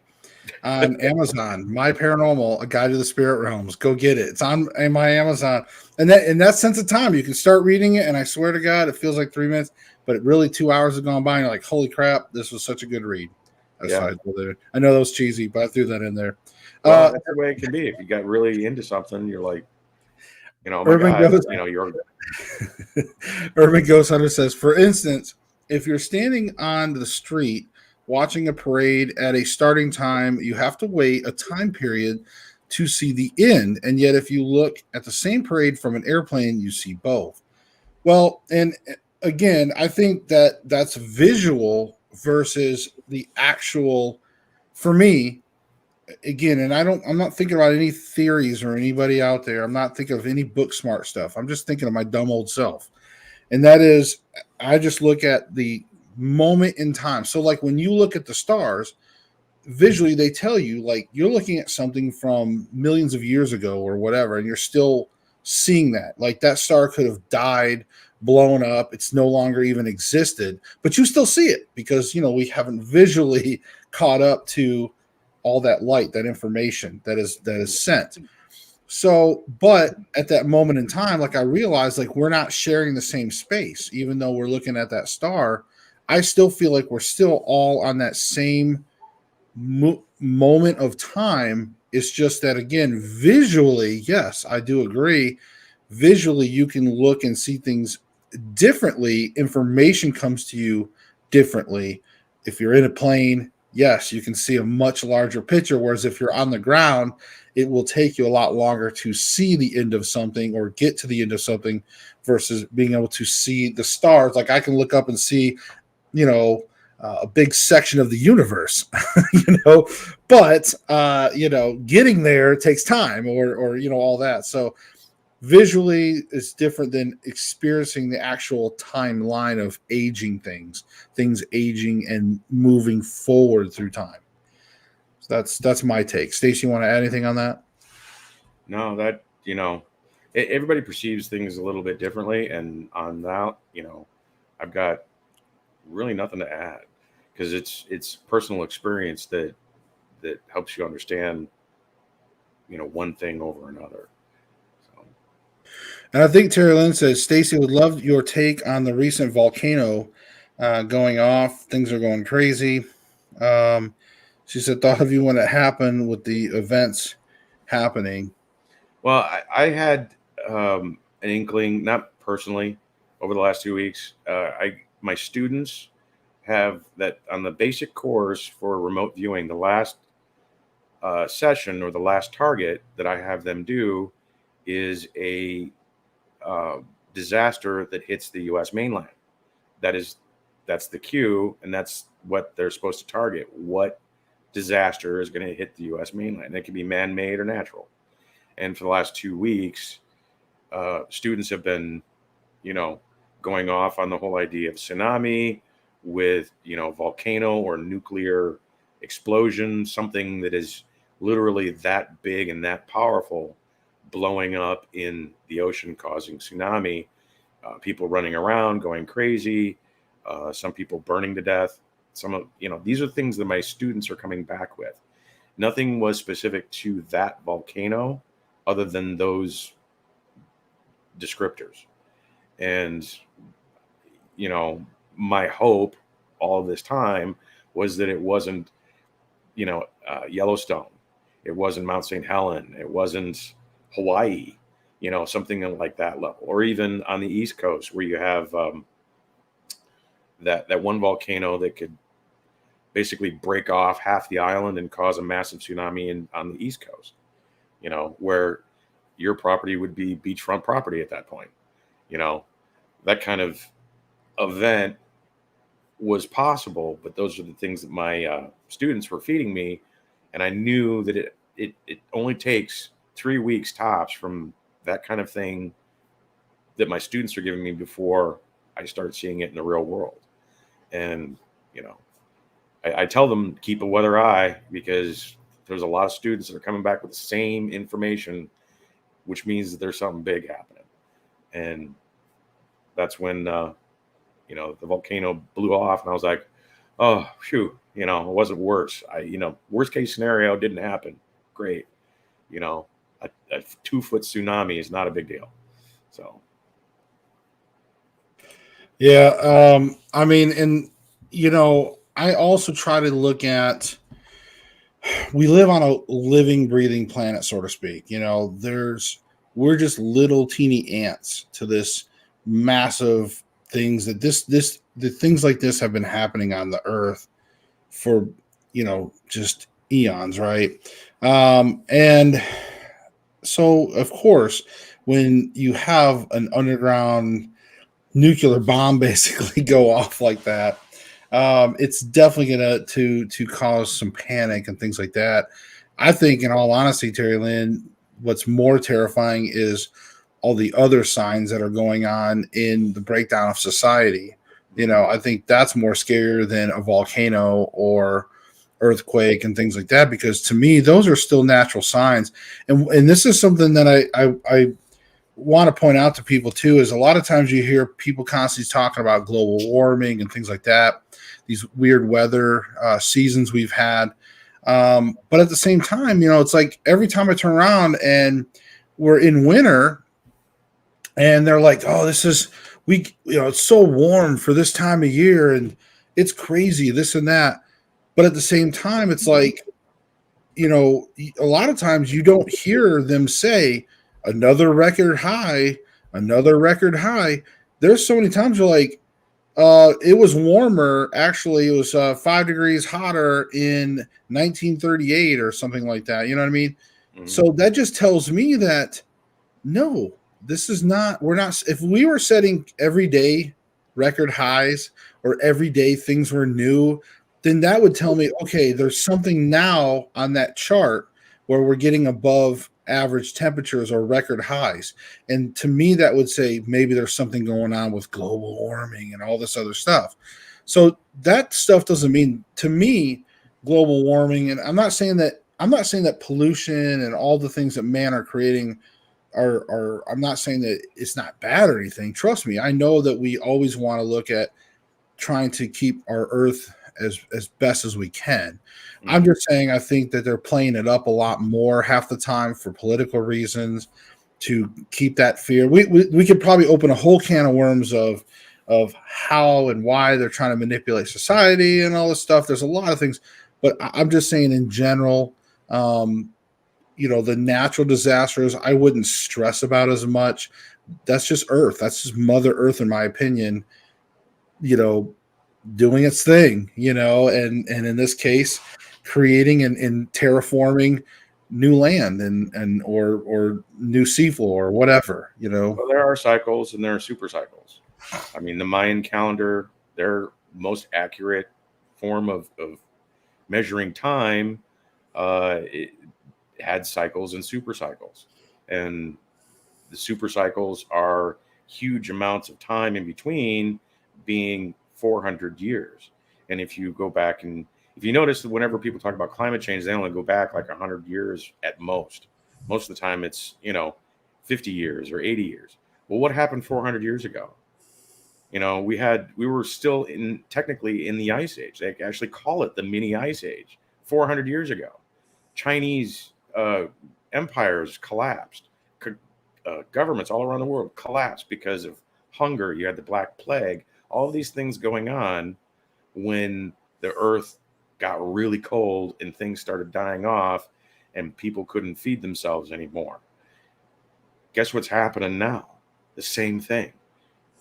on Amazon, My Paranormal: A Guide to the Spirit Realms. Go get it. It's on in my Amazon, and that sense of time, you can start reading it, and I swear to God, it feels like 3 minutes, but it really 2 hours have gone by, and you're like, holy crap, this was such a good read. That's yeah, why I know that was cheesy, but I threw that in there. well, that's the way it can be. If you got really into something, you're like, oh my Urban God, Ghost you're Urban Ghost Hunter says, for instance, if you're standing on the street watching a parade at a starting time, you have to wait a time period to see the end. And yet, if you look at the same parade from an airplane, you see both. Well, and again, I think that that's visual versus the actual, for me, again, and I'm not thinking about any theories or anybody out there. I'm not thinking of any book smart stuff. I'm just thinking of my dumb old self. And that is, I just look at the moment in time. So, like when you look at the stars, visually, they tell you, like, you're looking at something from millions of years ago or whatever, and you're still seeing that. Like, that star could have died, blown up, it's no longer even existed, but you still see it because, we haven't visually caught up to all that light, that information that is sent. So, but at that moment in time, like I realized, like we're not sharing the same space, even though we're looking at that star. I still feel like we're still all on that same moment of time. It's just that, again, visually, yes, I do agree. Visually, you can look and see things differently. Information comes to you differently. If you're in a plane, yes, you can see a much larger picture. Whereas if you're on the ground, it will take you a lot longer to see the end of something or get to the end of something versus being able to see the stars. Like I can look up and see, a big section of the universe, but getting there takes time or all that. So visually is different than experiencing the actual timeline of aging things aging and moving forward through time. So that's my take. Stacey, you want to add anything on that? no, that everybody perceives things a little bit differently, and on that, I've got really nothing to add, because it's personal experience that helps you understand one thing over another. So, And I think Terry Lynn says, Stacey would love your take on the recent volcano going off. Things are going crazy. Um, she said, thought of you when it happened with the events happening. well, I had an inkling, not personally, over the last 2 weeks. I My students have that on the basic course for remote viewing. The last session, or the last target that I have them do, is a uh, disaster that hits the U.S. mainland. That's the cue, and that's what they're supposed to target. What disaster is going to hit the U.S. mainland? And it can be man-made or natural. And for the last 2 weeks, students have been, you know, going off on the whole idea of tsunami with, volcano or nuclear explosion, something that is literally that big and that powerful, blowing up in the ocean, causing tsunami, people running around, going crazy, some people burning to death. These are things that my students are coming back with. Nothing was specific to that volcano other than those descriptors. And, my hope all of this time was that it wasn't, Yellowstone. It wasn't Mount St. Helen. It wasn't Hawaii, something like that level. Or even on the East Coast where you have that one volcano that could basically break off half the island and cause a massive tsunami on the East Coast, where your property would be beachfront property at that point. That kind of event was possible, but those are the things that my students were feeding me. And I knew that it only takes 3 weeks tops from that kind of thing that my students are giving me before I start seeing it in the real world. And, I tell them keep a weather eye, because there's a lot of students that are coming back with the same information, which means that there's something big happening. And that's when, the volcano blew off, and I was like, oh, phew, it wasn't worse. Worst case scenario didn't happen. Great. A 2-foot tsunami is not a big deal. So. Yeah. I mean, and, I also try to look at, we live on a living, breathing planet, so to speak. We're just little teeny ants to this massive things that the things like this have been happening on the earth for, just eons, right? And so, of course, when you have an underground nuclear bomb basically go off like that, it's definitely gonna to cause some panic and things like that. I think, in all honesty, Terry Lynn, what's more terrifying is all the other signs that are going on in the breakdown of society. I think that's more scarier than a volcano or earthquake and things like that, because to me, those are still natural signs. And this is something that I want to point out to people too, is a lot of times you hear people constantly talking about global warming and things like that, these weird weather seasons we've had. But at the same time, it's like every time I turn around and we're in winter and they're like, oh, it's so warm for this time of year and it's crazy, this and that. But at the same time, it's like, a lot of times you don't hear them say another record high, another record high. There's so many times you're like, it was warmer. Actually, it was 5 degrees hotter in 1938 or something like that. You know what I mean? Mm-hmm. So that just tells me that no, this is not, we're not, if we were setting everyday record highs or everyday things were new, then that would tell me, okay, there's something now on that chart where we're getting above average temperatures or record highs. And to me, that would say maybe there's something going on with global warming and all this other stuff. So that stuff doesn't mean, to me, global warming. And I'm not saying that pollution and all the things that man are creating are I'm not saying that it's not bad or anything. Trust me, I know that we always want to look at trying to keep our earth as best as we can. Mm-hmm. I'm just saying I think that they're playing it up a lot more half the time for political reasons to keep that fear. We could probably open a whole can of worms of how and why they're trying to manipulate society and all this stuff. There's a lot of things, but I'm just saying in general, the natural disasters I wouldn't stress about as much. That's just Earth. That's just Mother Earth, in my opinion, doing its thing, and in this case, creating and terraforming new land and or new seafloor or whatever, Well, there are cycles and there are super cycles. I mean, the Mayan calendar, their most accurate form of measuring time, it had cycles and super cycles. And the super cycles are huge amounts of time in between, being 400 years. And if you go back and if you notice that whenever people talk about climate change, they only go back like 100 years at most. Most of the time it's, 50 years or 80 years. Well, what happened 400 years ago? We were still technically in the ice age. They actually call it the mini ice age 400 years ago. Chinese empires collapsed. Governments all around the world collapsed because of hunger. You had the Black Plague. All of these things going on when the earth got really cold and things started dying off and people couldn't feed themselves anymore. Guess what's happening now? The same thing.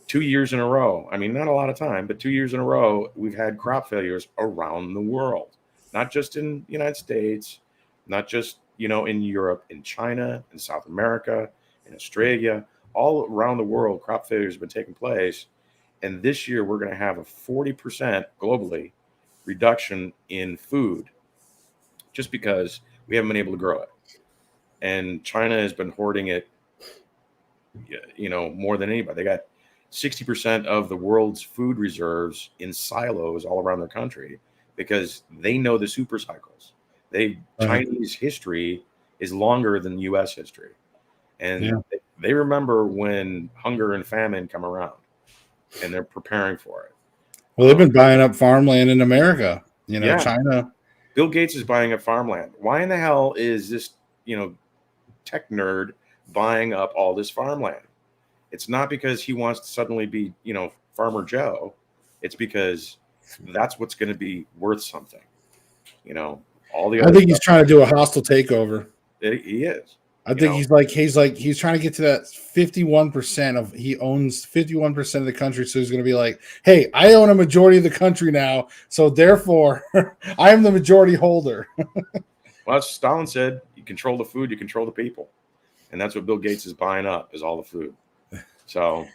2 years in a row. I mean, not a lot of time, but 2 years in a row, we've had crop failures around the world, not just in the United States, not just, in Europe, in China, in South America, in Australia, all around the world, crop failures have been taking place. And this year, we're going to have a 40% globally reduction in food just because we haven't been able to grow it. And China has been hoarding it, more than anybody. They got 60% of the world's food reserves in silos all around their country because they know the super cycles. Chinese history is longer than US history. And they remember when hunger and famine come around and they're preparing for it. Well, they've been buying up farmland in America. China. Bill Gates is buying up farmland. Why in the hell is this, tech nerd buying up all this farmland? It's not because he wants to suddenly be, Farmer Joe. It's because that's what's going to be worth something. All the. I think he's trying to do a hostile takeover. He is. I think he's trying to get to that 51% of he owns 51% of the country. So he's going to be like, hey, I own a majority of the country now. So therefore I am the majority holder. Well, as Stalin said, you control the food, you control the people. And that's what Bill Gates is buying up, is all the food. So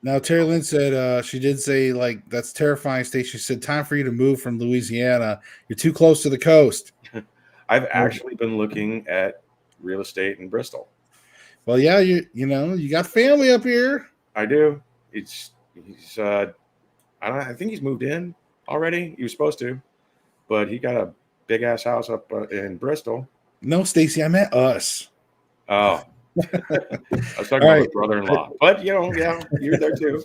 now Terry Lynn said she did say, like, that's terrifying, Stacey. She said, time for you to move from Louisiana. You're too close to the coast. I've actually been looking at real estate in Bristol. Well, yeah, you got family up here. I do. He's I think he's moved in already. He was supposed to, but he got a big ass house up in Bristol. No, Stacey, I meant us. Oh, I was talking about my brother-in-law, but you're there too.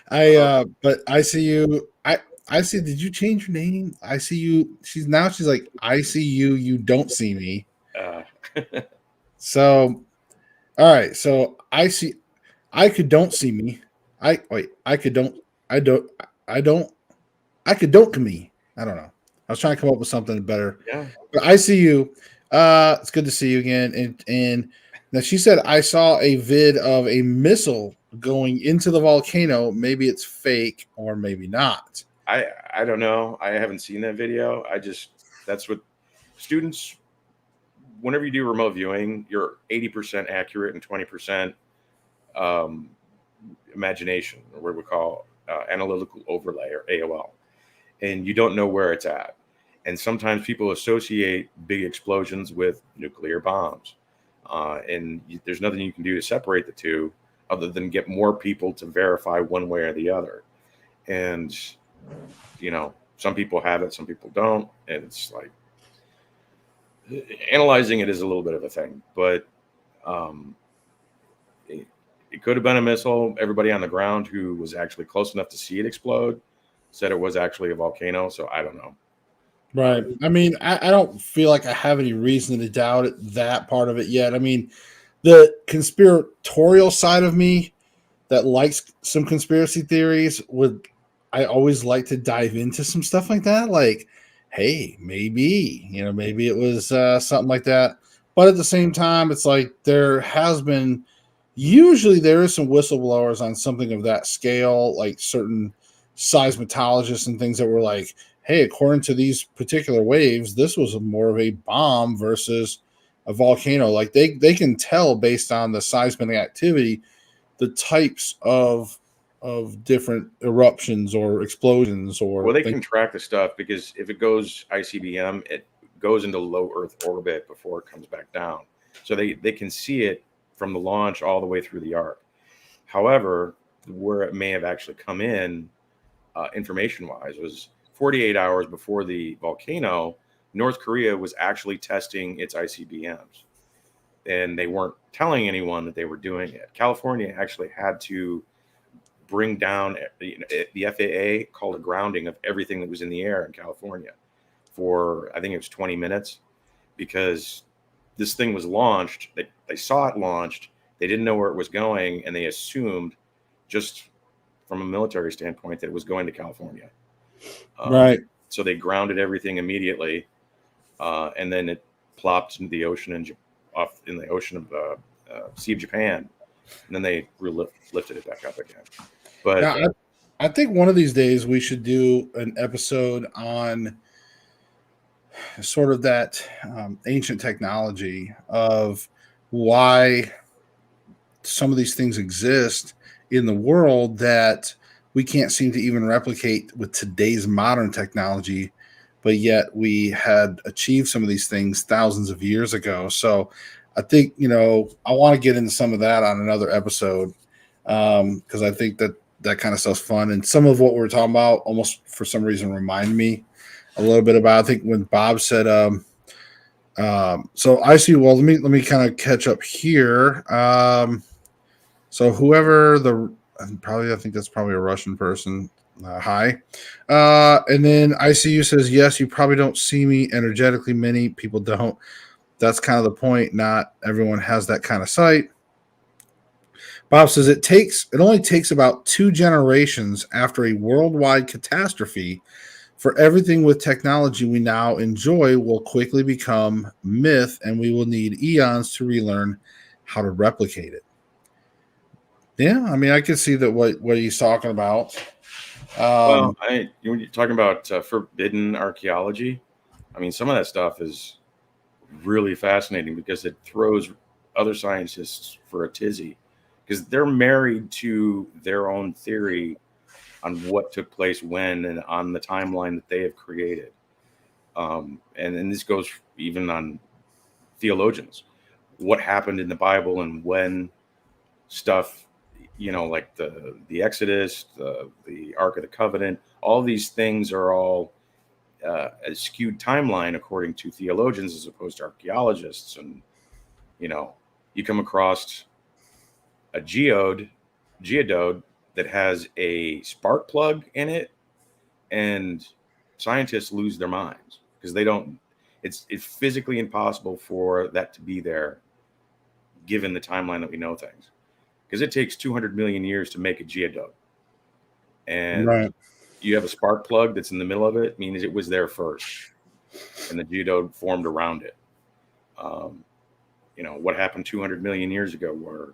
But I see you. I see. Did you change your name? I see you. She's like, I see you. You don't see me. So, all right. So I see. I could don't see me. I could don't. I could don't me. I don't know. I was trying to come up with something better. Yeah. But I see you. It's good to see you again. And now she said, I saw a vid of a missile going into the volcano. Maybe it's fake or maybe not. I don't know. I haven't seen that video. That's what students, whenever you do remote viewing, you're 80% accurate and 20% imagination, or what we call analytical overlay, or AOL. And you don't know where it's at. And sometimes people associate big explosions with nuclear bombs. And there's nothing you can do to separate the two other than get more people to verify one way or the other. And, some people have it, some people don't. And it's like, analyzing it is a little bit of a thing. But it could have been a missile. Everybody on the ground who was actually close enough to see it explode said it was actually a volcano. So I don't know. Right. I mean, I don't feel like I have any reason to doubt that part of it yet. I mean, the conspiratorial side of me that likes some conspiracy theories I always like to dive into some stuff like that. Like, hey, maybe it was something like that. But at the same time, it's like usually there is some whistleblowers on something of that scale, like certain seismologists and things that were like, hey, according to these particular waves, this was more of a bomb versus a volcano. Like they can tell based on the seismic activity, the types of different eruptions or explosions Well, they can track the stuff because if it goes ICBM, it goes into low Earth orbit before it comes back down. So they can see it from the launch all the way through the arc. However, where it may have actually come in information-wise was 48 hours before the volcano, North Korea was actually testing its ICBMs. And they weren't telling anyone that they were doing it. California actually had to bring down, the FAA called a grounding of everything that was in the air in California for, I think it was 20 minutes, because this thing was launched. They saw it launched. They didn't know where it was going, and they assumed, just from a military standpoint, that it was going to California. Right. So they grounded everything immediately, and then it plopped into the ocean off in the ocean of Sea of Japan, and then they lifted it back up again. But Now, I think one of these days we should do an episode on sort of that ancient technology of why some of these things exist in the world that we can't seem to even replicate with today's modern technology, but yet we had achieved some of these things thousands of years ago. So I think, I want to get into some of that on another episode, because I think that kind of stuff's fun. And some of what we're talking about almost for some reason remind me a little bit about, I think when Bob said, so I see, well, let me kind of catch up here. So whoever I think that's probably a Russian person. Hi. And then ICU says, yes, you probably don't see me energetically. Many people don't. That's kind of the point. Not everyone has that kind of sight. Bob says it only takes about 2 generations after a worldwide catastrophe for everything with technology we now enjoy will quickly become myth, and we will need eons to relearn how to replicate it. Yeah, I mean, I can see that what he's talking about. well, when you're talking about forbidden archaeology, I mean, some of that stuff is really fascinating because it throws other scientists for a tizzy because they're married to their own theory on what took place when and on the timeline that they have created. And this goes even on theologians. What happened in the Bible and when stuff, like the Exodus, the Ark of the Covenant, all these things are all a skewed timeline according to theologians as opposed to archaeologists. And you come across a geodode that has a spark plug in it, and scientists lose their minds because they don't. It's physically impossible for that to be there, given the timeline that we know things. Because it takes 200 million years to make a geodode, and Right. you have a spark plug that's in the middle of it, means it was there first, and the geodode formed around it. What happened 200 million years ago, where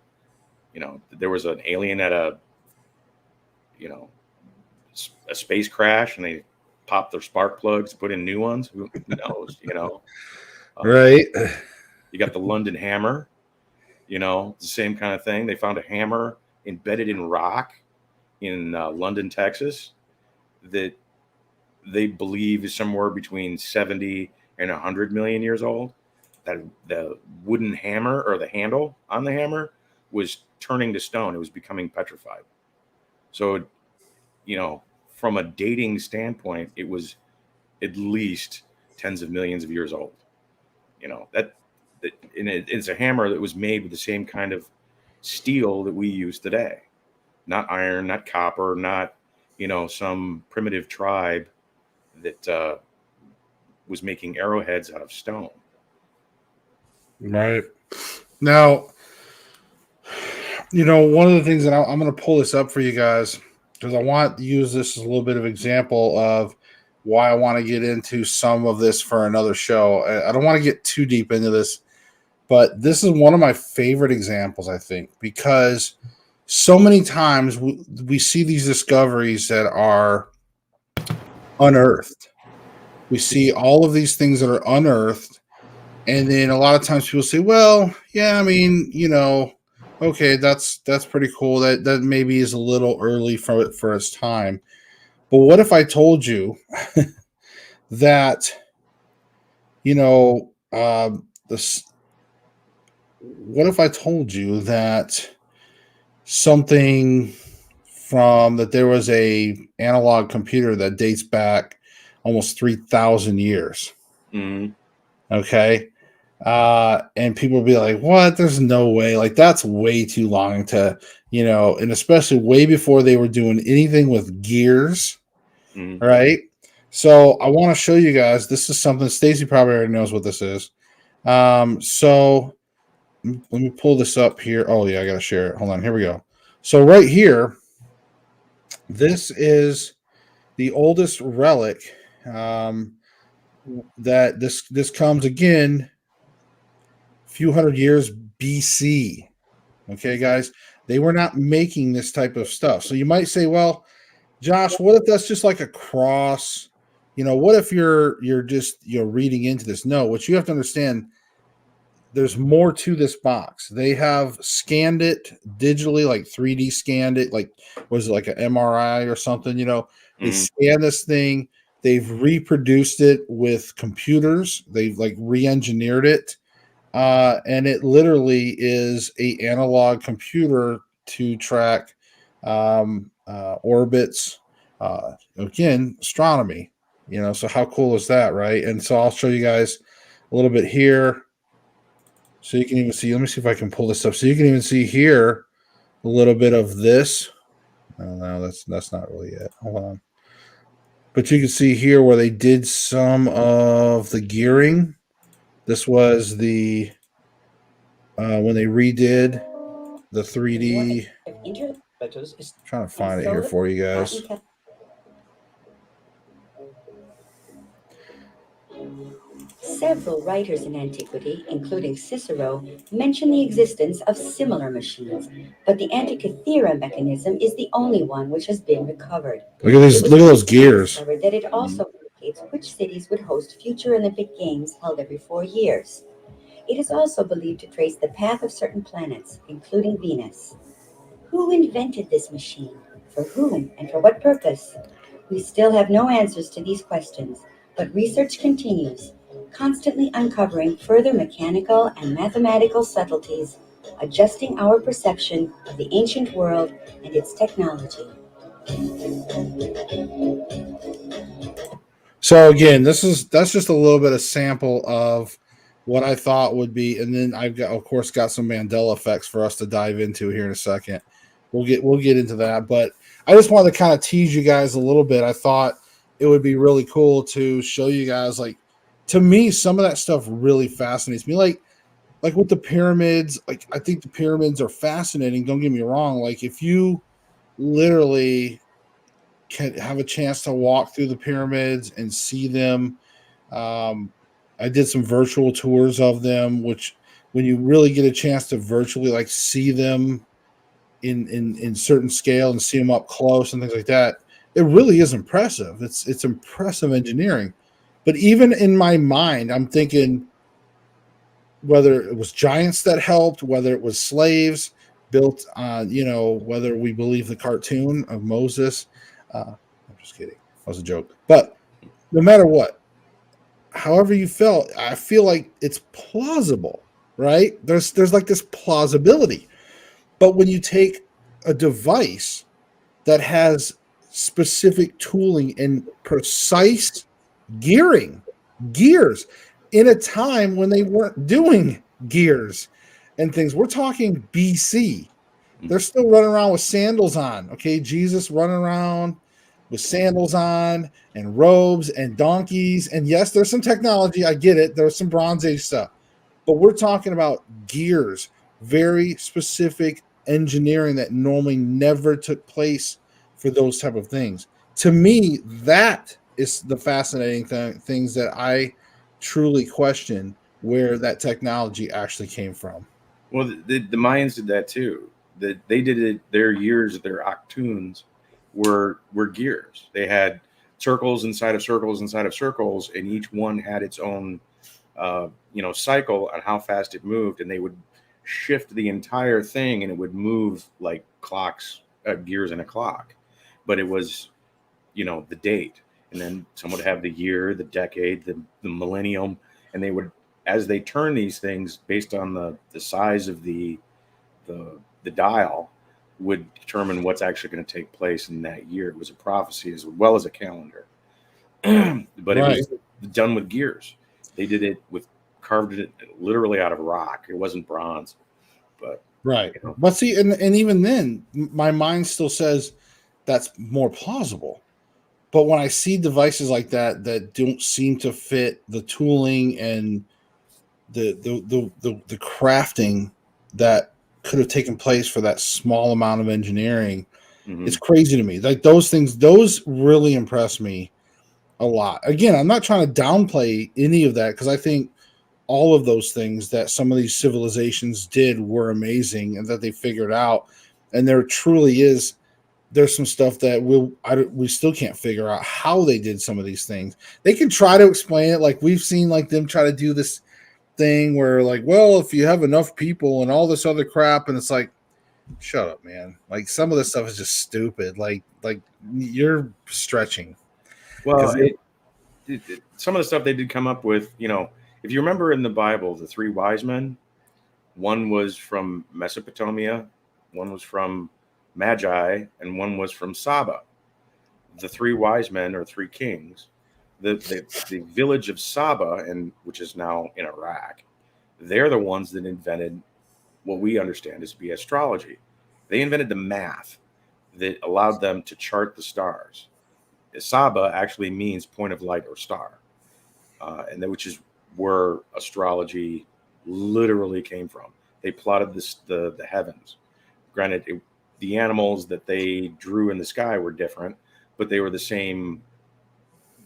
there was an alien at a space crash, and they popped their spark plugs, put in new ones. Who knows? Right. You got the London hammer. It's the same kind of thing. They found a hammer embedded in rock in London, Texas, that they believe is somewhere between 70 and 100 million years old. That the wooden hammer or the handle on the hammer was turning to stone. It was becoming petrified. So, from a dating standpoint, it was at least tens of millions of years old. And it's a hammer that was made with the same kind of steel that we use today, not iron, not copper, not some primitive tribe that was making arrowheads out of stone. Right. Now, one of the things that I'm going to pull this up for you guys because I want to use this as a little bit of example of why I want to get into some of this for another show. I don't want to get too deep into this, but this is one of my favorite examples, I think, because so many times we see these discoveries that are unearthed. We see all of these things that are unearthed. And then a lot of times people say, well, yeah, I mean, okay, that's pretty cool. That maybe is a little early for its time. But what if I told you that, this? What if I told you that something that there was a analog computer that dates back almost 3,000 years? Mm-hmm. Okay. And people will be like, what? There's no way. Like, that's way too long to, and especially way before they were doing anything with gears. Mm-hmm. Right. So I want to show you guys. This is something Stacy probably already knows what this is. So let me pull this up here. Oh, yeah, I got to share it. Hold on. Here we go. So right here, this is the oldest relic that this comes again a few hundred years BC. Okay, guys, they were not making this type of stuff. So you might say, well, Josh, what if that's just like a cross? What if you're just reading into this? No, what you have to understand, there's more to this box. They have scanned it digitally, like 3D scanned it, like was it like an MRI or something? They scan this thing, they've reproduced it with computers, they've like re-engineered it. And it literally is a analog computer to track orbits. Again, astronomy. So how cool is that, right? And so I'll show you guys a little bit here, so you can even see. Let me see if I can pull this up, so you can even see here a little bit of this. No, that's not really it. Hold on. But you can see here where they did some of the gearing. This was the when they redid the 3D. Trying to find it here for you guys. Several writers in antiquity, including Cicero, mention the existence of similar machines, but the Antikythera mechanism is the only one which has been recovered. Look at those gears. Discovered that it also indicates which cities would host future Olympic Games held every 4 years. It is also believed to trace the path of certain planets, including Venus. Who invented this machine? For whom and for what purpose? We still have no answers to these questions, but research continues, constantly uncovering further mechanical and mathematical subtleties, adjusting our perception of the ancient world and its technology. So again, that's just a little bit of sample of what I thought would be, and then I've got, of course, some Mandela effects for us to dive into here in a second. We'll get into that, but I just wanted to kind of tease you guys a little bit. I thought it would be really cool to show you guys, like, to me, some of that stuff really fascinates me. Like with the pyramids, like I think the pyramids are fascinating. Don't get me wrong. Like if you literally can have a chance to walk through the pyramids and see them. I did some virtual tours of them, which when you really get a chance to virtually like see them in certain scale and see them up close and things like that, it really is impressive. It's impressive engineering. But even in my mind, I'm thinking whether it was giants that helped, whether it was slaves built on, whether we believe the cartoon of Moses. I'm just kidding. That was a joke. But no matter what, however you felt, I feel like it's plausible, right? There's like this plausibility. But when you take a device that has specific tooling and precise gears in a time when they weren't doing gears and things, we're talking BC. They're still running around with sandals on. Okay, Jesus running around with sandals on and robes and donkeys. And yes, there's some technology. I get it. There's some Bronze Age stuff. But we're talking about gears, very specific engineering that normally never took place for those type of things. To me, that is the fascinating things that I truly question where that technology actually came from. Well, the Mayans did that too. That they did it. Their years, their octoons were gears. They had circles inside of circles inside of circles, and each one had its own cycle on how fast it moved, and they would shift the entire thing, and it would move like clocks, gears in a clock. But it was, the date, and then someone would have the year, the decade, the millennium, and they would, as they turn these things based on the size of the dial, would determine what's actually going to take place in that year. It was a prophecy as well as a calendar. But right. It was done with gears. They did it carved it literally out of rock. It wasn't bronze. But right. But see, and even then, my mind still says that's more plausible. But when I see devices like that don't seem to fit the tooling and the crafting that could have taken place for that small amount of engineering, It's crazy to me. Like those things, those really impress me a lot. Again, I'm not trying to downplay any of that because I think all of those things that some of these civilizations did were amazing and that they figured out. And there truly is, there's some stuff that we still can't figure out how they did some of these things. They can try to explain it, like we've seen like them try to do this thing where like, well, if you have enough people and all this other crap, and it's like, shut up, man. Like some of this stuff is just stupid. Like you're stretching. Well, some of the stuff they did come up with, if you remember in the Bible, the three wise men, one was from Mesopotamia, one was from Magi, and one was from Saba. The three wise men or three kings, the village of Saba, and which is now in Iraq, they're the ones that invented what we understand as to be astrology. They invented the math that allowed them to chart the stars. Saba actually means point of light or star, which is where astrology literally came from. They plotted the heavens. Granted, the animals that they drew in the sky were different, but they were the same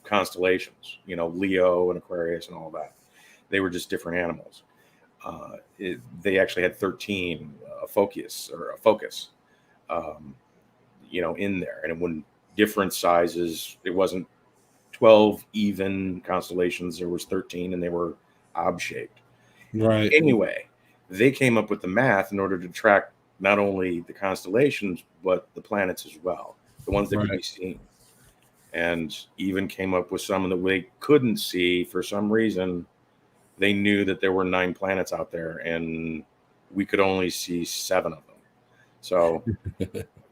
constellations. Leo and Aquarius and all that. They were just different animals. They actually had 13 focus, in there, and when different sizes, it wasn't 12 even constellations. There was 13, and they were ob-shaped. Right. Anyway, they came up with the math in order to track not only the constellations but the planets as well, the ones that could be seen, and even came up with some that they couldn't see for some reason. They knew that there were 9 planets out there, and we could only see 7 of them. So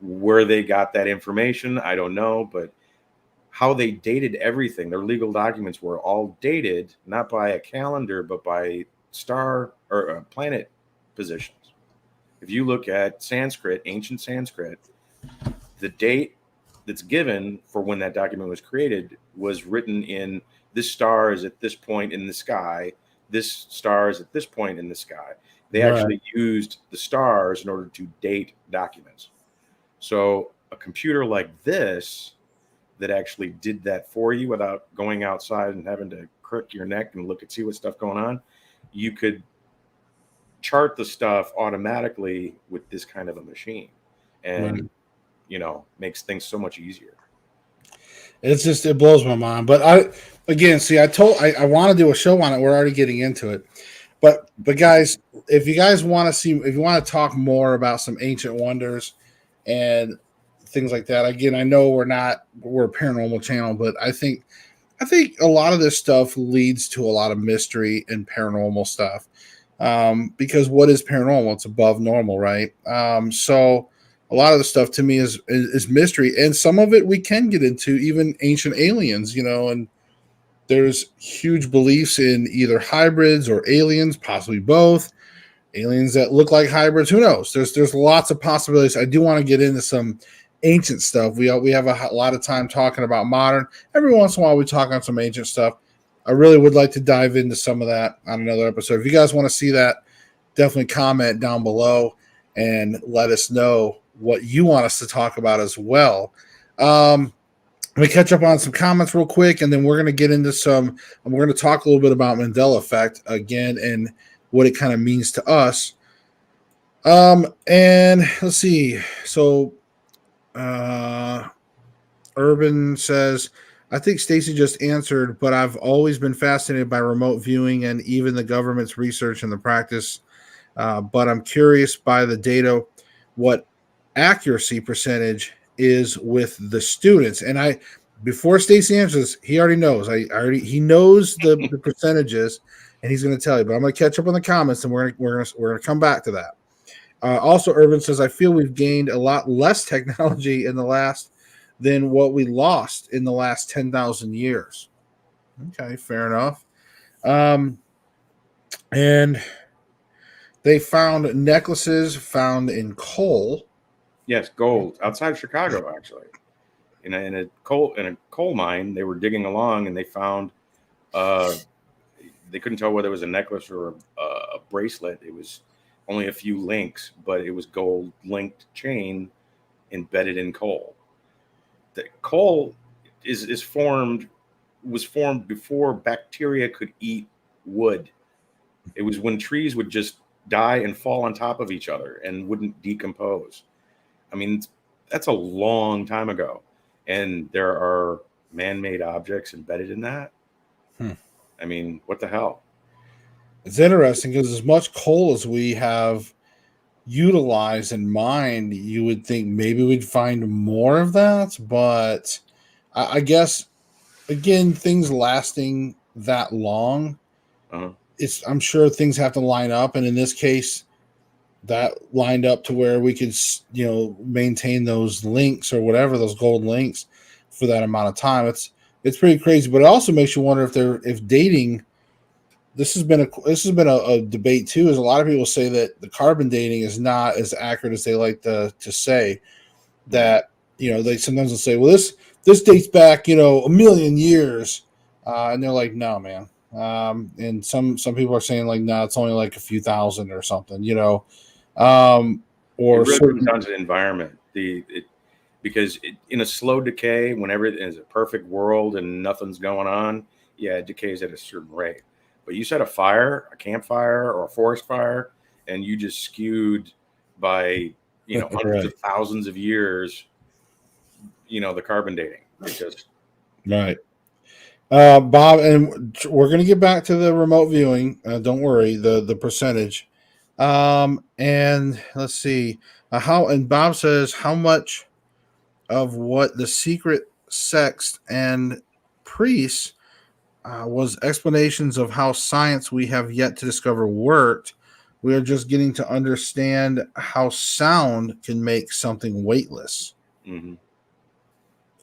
where they got that information, I don't know, but how they dated everything, their legal documents were all dated not by a calendar, but by star or planet positions. If you look at Sanskrit, ancient Sanskrit, the date that's given for when that document was created was written in this star is at this point in the sky, this star is at this point in the sky. They actually used the stars in order to date documents. So a computer like this that actually did that for you without going outside and having to crook your neck and see what stuff going on, you could chart the stuff automatically with this kind of a machine, and makes things so much easier. It blows my mind. But I want to do a show on it. We're already getting into it. But guys, if you want to talk more about some ancient wonders and things like that, again, I know we're a paranormal channel, but I think a lot of this stuff leads to a lot of mystery and paranormal stuff. Because what is paranormal? It's above normal, right? So a lot of the stuff to me is mystery, and some of it we can get into, even ancient aliens, and there's huge beliefs in either hybrids or aliens, possibly both. Aliens that look like hybrids, who knows? There's lots of possibilities. I do want to get into some ancient stuff. We have a lot of time talking about modern. Every once in a while we talk on some ancient stuff. I really would like to dive into some of that on another episode. If you guys want to see that, definitely comment down below and let us know what you want us to talk about as well. Let me catch up on some comments real quick, and then we're going to get into we're going to talk a little bit about Mandela Effect again and what it kind of means to us. And let's see. So, Urban says, I think Stacy just answered, but I've always been fascinated by remote viewing and even the government's research and the practice. But I'm curious by the data what accuracy percentage is with the students. And before Stacy answers, he already knows. He knows the percentages, and he's going to tell you. But I'm going to catch up on the comments, and we're going to come back to that. Also, Urban says, I feel we've gained a lot less technology in the last than what we lost in the last 10,000 years. Okay, fair enough. And they found necklaces found in coal. Yes, gold outside of Chicago, actually, in a coal mine. They were digging along, and they found. They couldn't tell whether it was a necklace or a bracelet. It was only a few links, but it was gold linked chain embedded in coal. That coal is formed was formed before bacteria could eat wood. It was when trees would just die and fall on top of each other and wouldn't decompose. I mean, that's a long time ago. And there are man-made objects embedded in that. Hmm. I mean, what the hell? It's interesting because as much coal as we have utilized and mined, you would think maybe we'd find more of that. But I guess, again, things lasting that long, Uh-huh. I'm sure things have to line up. And in this case, that lined up to where we could, maintain those links or whatever, those gold links for that amount of time. It's pretty crazy, but it also makes you wonder if dating. This has been a debate too. Is a lot of people say that the carbon dating is not as accurate as they like to say. That they sometimes will say, well, this dates back a million years, and they're like, no, man. And some people are saying like, no, it's only like a few thousand or something. It Or really certain, comes down to the environment. Because in a slow decay, when everything is a perfect world and nothing's going on, yeah, it decays at a certain rate. But you set a fire, a campfire, or a forest fire, and you just skewed by hundreds right. of thousands of years. The carbon dating. It just Right. Bob, and we're going to get back to the remote viewing. Don't worry, the percentage. And let's see and Bob says how much of what the secret sext and priests was explanations of how science we have yet to discover worked. We are just getting to understand how sound can make something weightless. mm-hmm.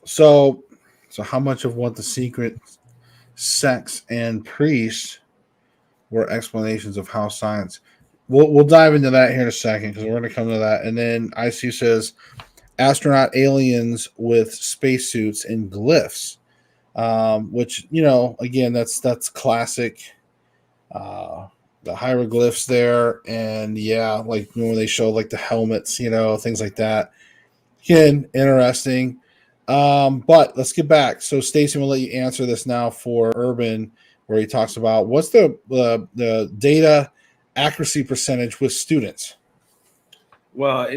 So how much of what the secret sex and priests were explanations of how science. We'll dive into that here in a second because we're going to come to that. And then ICU says astronaut aliens with spacesuits and glyphs, which again that's classic. The hieroglyphs there, and like when they show like the helmets, things like that. Again, interesting. But let's get back. So Stacy, we'll let you answer this now for Urban, where he talks about what's the data accuracy percentage with students. Well,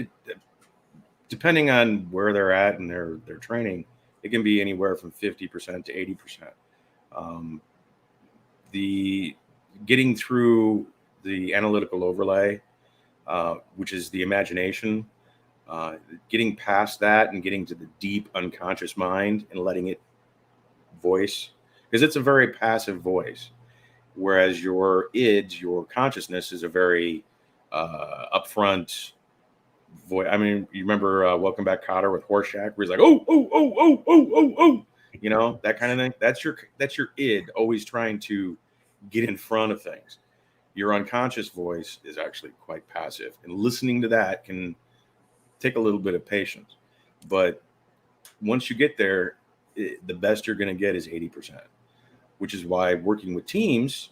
depending on where they're at and their training, it can be anywhere from 50% to 80%. The getting through the analytical overlay, which is the imagination, getting past that and getting to the deep unconscious mind and letting it voice, because it's a very passive voice, whereas your consciousness is a very upfront voice. I mean, you remember Welcome Back, Kotter with Horseshack, where he's like, oh, oh, oh, oh, oh, oh, oh, that kind of thing. That's your id always trying to get in front of things. Your unconscious voice is actually quite passive, and listening to that can take a little bit of patience. But once you get there, the best you're going to get is 80%, which is why working with teams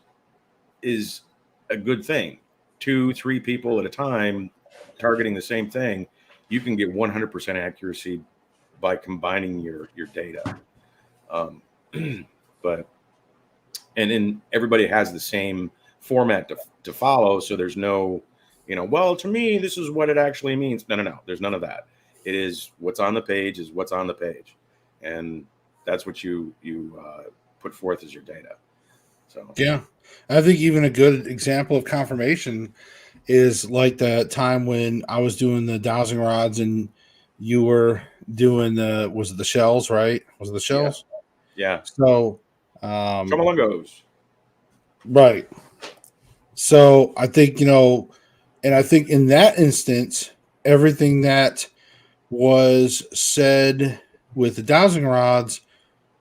is a good thing. 2-3 people at a time targeting the same thing, you can get 100% accuracy by combining your data. But then everybody has the same format to follow, so there's no, well, to me, this is what it actually means. No. There's none of that. It is what's on the page is what's on the page, and that's what you put forth as your data. So yeah, I think even a good example of confirmation is like the time when I was doing the dowsing rods and you were doing was it the shells, right? Was it the shells? Yeah. So, Chumalungos. Right. So I think, and I think in that instance, everything that was said with the dowsing rods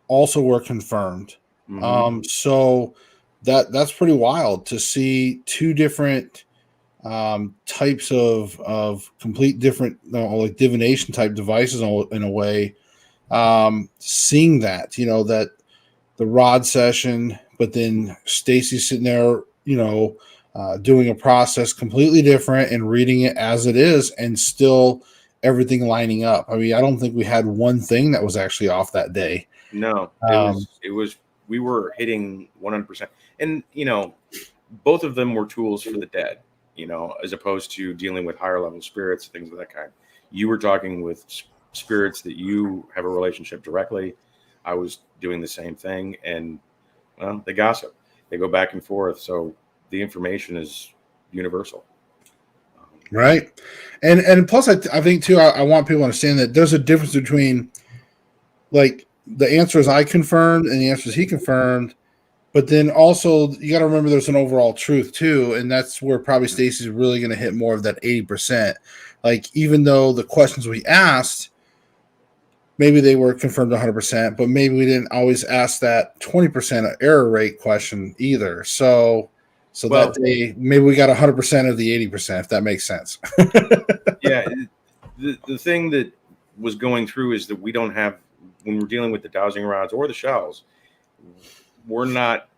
also were confirmed. Mm-hmm. So that's pretty wild to see two different types of complete different like divination type devices in a way. Seeing that, that the rod session, but then Stacy's sitting there, doing a process completely different and reading it as it is, and still everything lining up. I mean, I don't think we had one thing that was actually off that day. No, Um, it was, we were hitting 100%. And, both of them were tools for the dead, as opposed to dealing with higher level spirits, things of that kind. You were talking with spirits that you have a relationship directly. I was doing the same thing, and well, they gossip, they go back and forth. So the information is universal. right. And plus, I think too, I want people to understand that there's a difference between like the answers I confirmed and the answers he confirmed. But then also you got to remember there's an overall truth too, and that's where probably Stacy's really going to hit more of that 80%. Like even though the questions we asked, maybe they were confirmed 100%, but maybe we didn't always ask that 20% error rate question either. So Well, that day maybe we got 100% of the 80%, if that makes sense. yeah, the thing that was going through is that we don't have, when we're dealing with the dowsing rods or the shells, we're not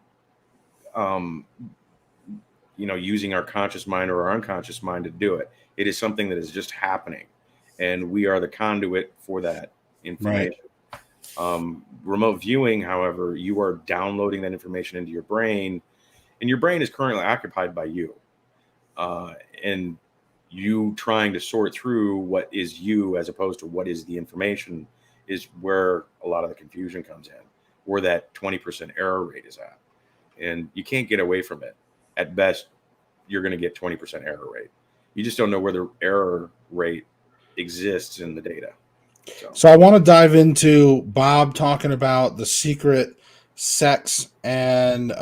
using our conscious mind or our unconscious mind to do it. It is something that is just happening, and we are the conduit for that information. Right. Remote viewing, however, you are downloading that information into your brain, and your brain is currently occupied by you, and you trying to sort through what is you as opposed to what is the information is where a lot of the confusion comes in, where that 20% error rate is at. And you can't get away from it. At best, you're going to get 20% error rate. You just don't know where the error rate exists in the data. So I want to dive into Bob talking about the secret sex and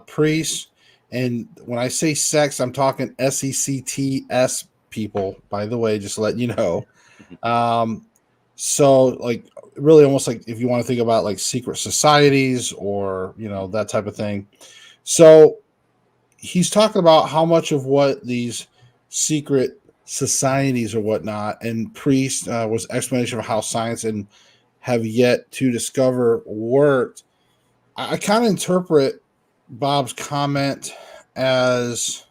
priests. And when I say sex, I'm talking SECTS people, by the way, just to let you know. So like really almost like if you want to think about like secret societies or, that type of thing. So he's talking about how much of what these secret societies or whatnot and priests was explanation of how science and have yet to discover worked. I kind of interpret Bob's comment as,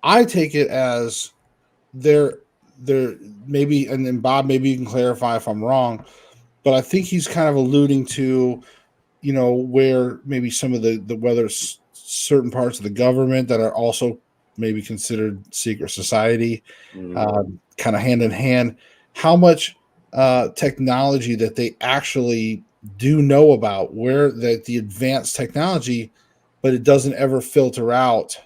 I take it as there maybe, and then Bob, maybe you can clarify if I'm wrong, but I think he's kind of alluding to, where maybe some of the whether certain parts of the government that are also maybe considered secret society, kind of hand in hand, how much technology that they actually do know about, where that the advanced technology, but it doesn't ever filter out,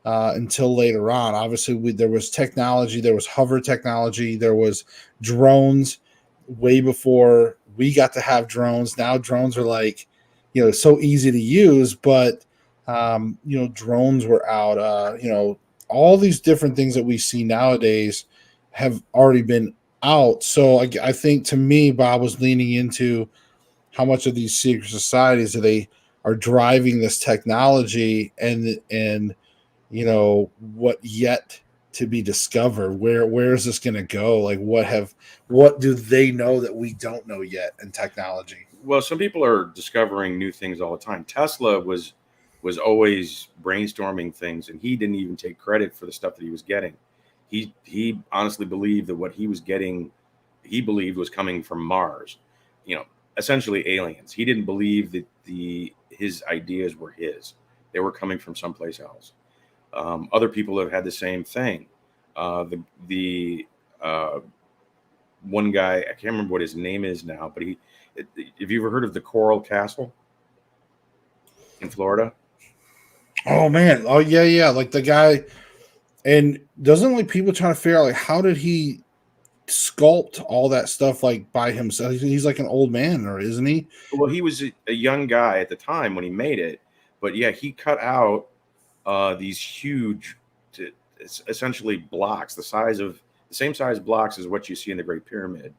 until later on. Obviously, there was technology, there was hover technology, there was drones way before we got to have drones. Now drones are like, so easy to use, but drones were out. All these different things that we see nowadays have already been out. So I think to me, Bob was leaning into how much of these secret societies are driving this technology and what yet to be discovered. Where is this going to go? Like what do they know that we don't know yet in technology? Well, some people are discovering new things all the time. Tesla was always brainstorming things, and he didn't even take credit for the stuff that he was getting. He honestly believed that what he was getting, he believed was coming from Mars, essentially aliens. He didn't believe that his ideas were his. They were coming from someplace else. Other people have had the same thing. The one guy, I can't remember what his name is now, but have you ever heard of the Coral Castle in Florida? Oh man. Oh yeah. Like the guy, and doesn't like people trying to figure out like how did he sculpt all that stuff like by himself? He's like an old man, or isn't he? Well, he was a young guy at the time when he made it, but yeah, he cut out these huge, essentially blocks, the same size blocks as what you see in the Great Pyramid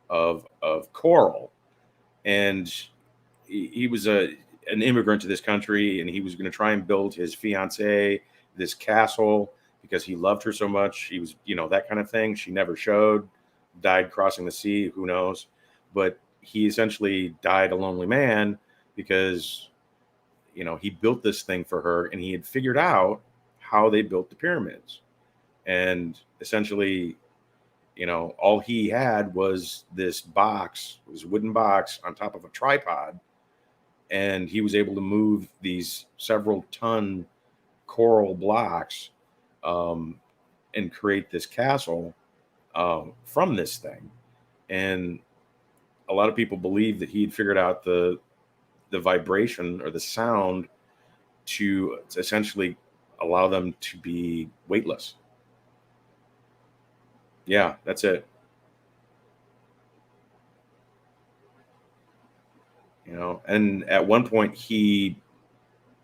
of coral, and he was an immigrant to this country, and he was going to try and build his fiancée this castle because he loved her so much. He was, that kind of thing. She never showed, died crossing the sea, who knows, but he essentially died a lonely man because he built this thing for her, and he had figured out how they built the pyramids. And essentially, all he had was this box, it was a wooden box on top of a tripod, and he was able to move these several ton coral blocks, and create this castle from this thing. And a lot of people believe that he'd figured out the vibration or the sound to essentially allow them to be weightless. Yeah, that's it. And at one point he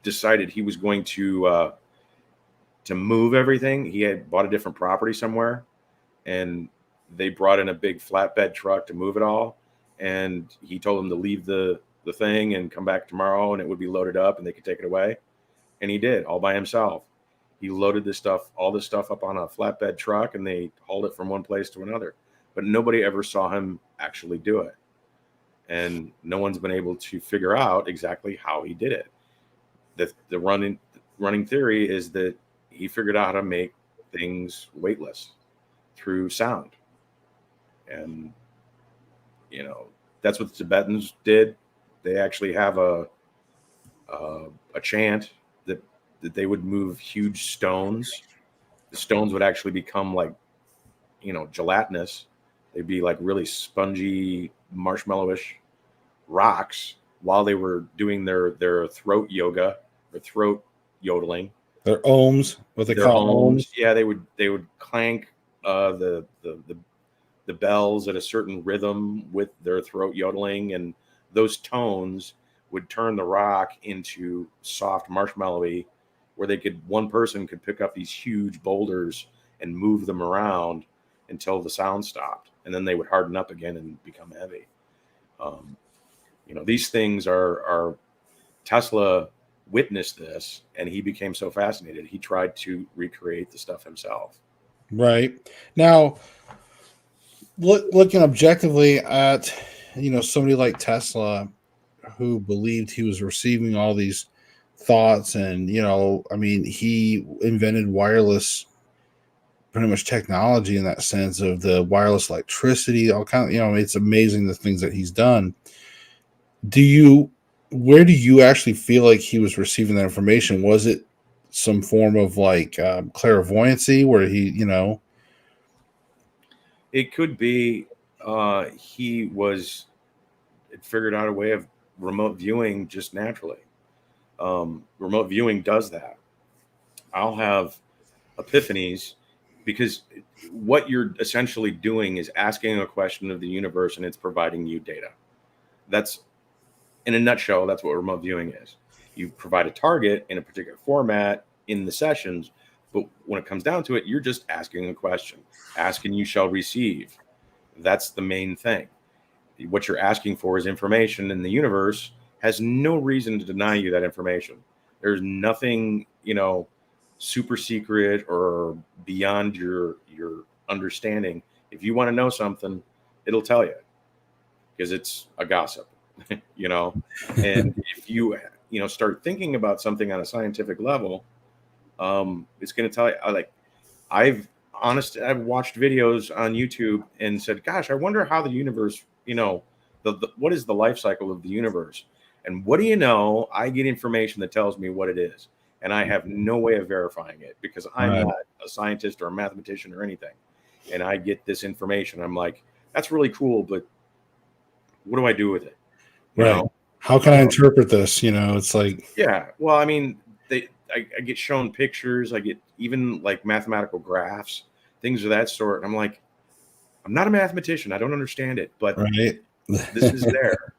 decided he was going to move everything. He had bought a different property somewhere, and they brought in a big flatbed truck to move it all. And he told them to leave the thing and come back tomorrow, and it would be loaded up and they could take it away. And he did, all by himself. He loaded all this stuff up on a flatbed truck, and they hauled it from one place to another. But nobody ever saw him actually do it. And no one's been able to figure out exactly how he did it. The running theory is that he figured out how to make things weightless through sound. And that's what the Tibetans did. They actually have a chant that they would move huge stones. The stones would actually become like gelatinous. They'd be like really spongy, marshmallowish rocks while they were doing their throat yoga or throat yodeling. Their ohms, what they call ohms. Yeah, they would clank the bells at a certain rhythm with their throat yodeling, and those tones would turn the rock into soft marshmallowy, where one person could pick up these huge boulders and move them around until the sound stopped, and then they would harden up again and become heavy. These things are Tesla witnessed this, and he became so fascinated he tried to recreate the stuff himself. Right. Now, looking objectively at somebody like Tesla, who believed he was receiving all these thoughts, and he invented wireless pretty much technology in that sense of the wireless electricity, all kind of, it's amazing the things that he's done. Where do you actually feel like he was receiving that information? Was it some form of clairvoyancy where he, It could be he figured out a way of remote viewing just naturally. Remote viewing does that. I'll have epiphanies because what you're essentially doing is asking a question of the universe, and it's providing you data. That's, in a nutshell, that's what remote viewing is. You provide a target in a particular format in the sessions, but when it comes down to it, you're just asking a question. Ask and you shall receive. That's the main thing. What you're asking for is information, and the universe has no reason to deny you that information. There's nothing, super secret or beyond your understanding. If you want to know something, it'll tell you, because it's a gossip, And if you start thinking about something on a scientific level, it's going to tell you. I've watched videos on YouTube and said, gosh, I wonder how the universe, what is the life cycle of the universe? And what do you know? I get information that tells me what it is. And I have no way of verifying it because I'm not a scientist or a mathematician or anything. And I get this information. I'm like, that's really cool, but what do I do with it? You know? How can I interpret this? It's like, yeah, well, I mean, I get shown pictures. I get even like mathematical graphs, things of that sort. And I'm like, I'm not a mathematician. I don't understand it, but this is there.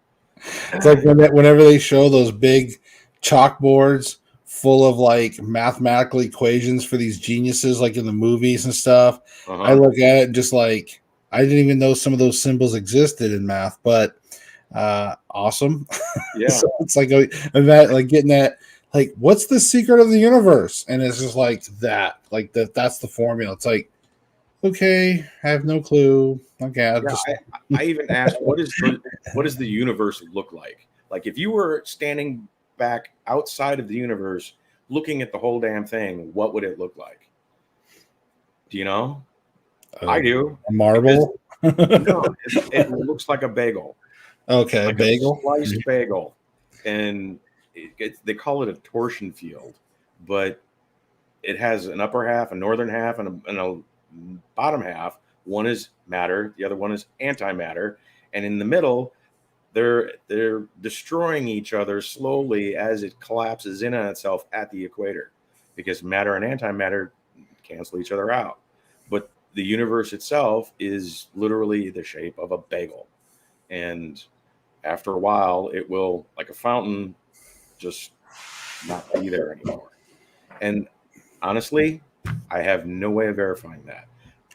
It's like whenever they show those big chalkboards full of mathematical equations for these geniuses, like in the movies and stuff, I look at it and just I didn't even know some of those symbols existed in math, but awesome. Yeah. So it's getting that, what's the secret of the universe? And it's just that's the formula. It's like, okay, I have no clue. Okay, I even asked, what does the universe look like? Like, if you were standing back outside of the universe, looking at the whole damn thing, what would it look like? Do you know? Uh, I do. a Because marble. no, it looks like a bagel, Okay, like a bagel. sliced bagel, and they call it a torsion field, but it has an upper half, a northern half, and a bottom half. One is matter, the other one is antimatter, and in the middle, they're destroying each other slowly as it collapses in on itself at the equator, because matter and antimatter cancel each other out. But the universe itself is literally the shape of a bagel, and after a while, it will, like a fountain, just not be there anymore. And honestly, I have no way of verifying that.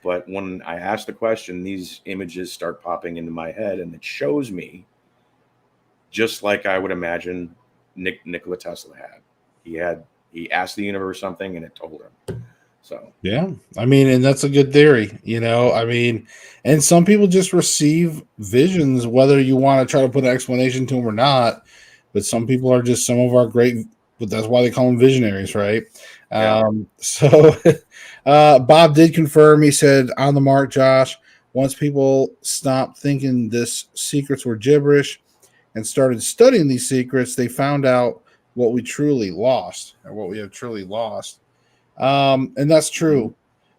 But when I ask the question, these images start popping into my head, and it shows me just like I would imagine Nikola Tesla had. He asked the universe something, and it told him. So Yeah, I mean, and that's a good theory, you know. I mean, and some people just receive visions, whether you want to try to put an explanation to them or not. But some people are just some of our great, but that's why they call them visionaries, right? yeah, So, Bob did confirm. He said, "On the mark, Josh. Once people stopped thinking this secrets were gibberish and started studying these secrets, they found out what we truly lost, or what we have truly lost." And that's true.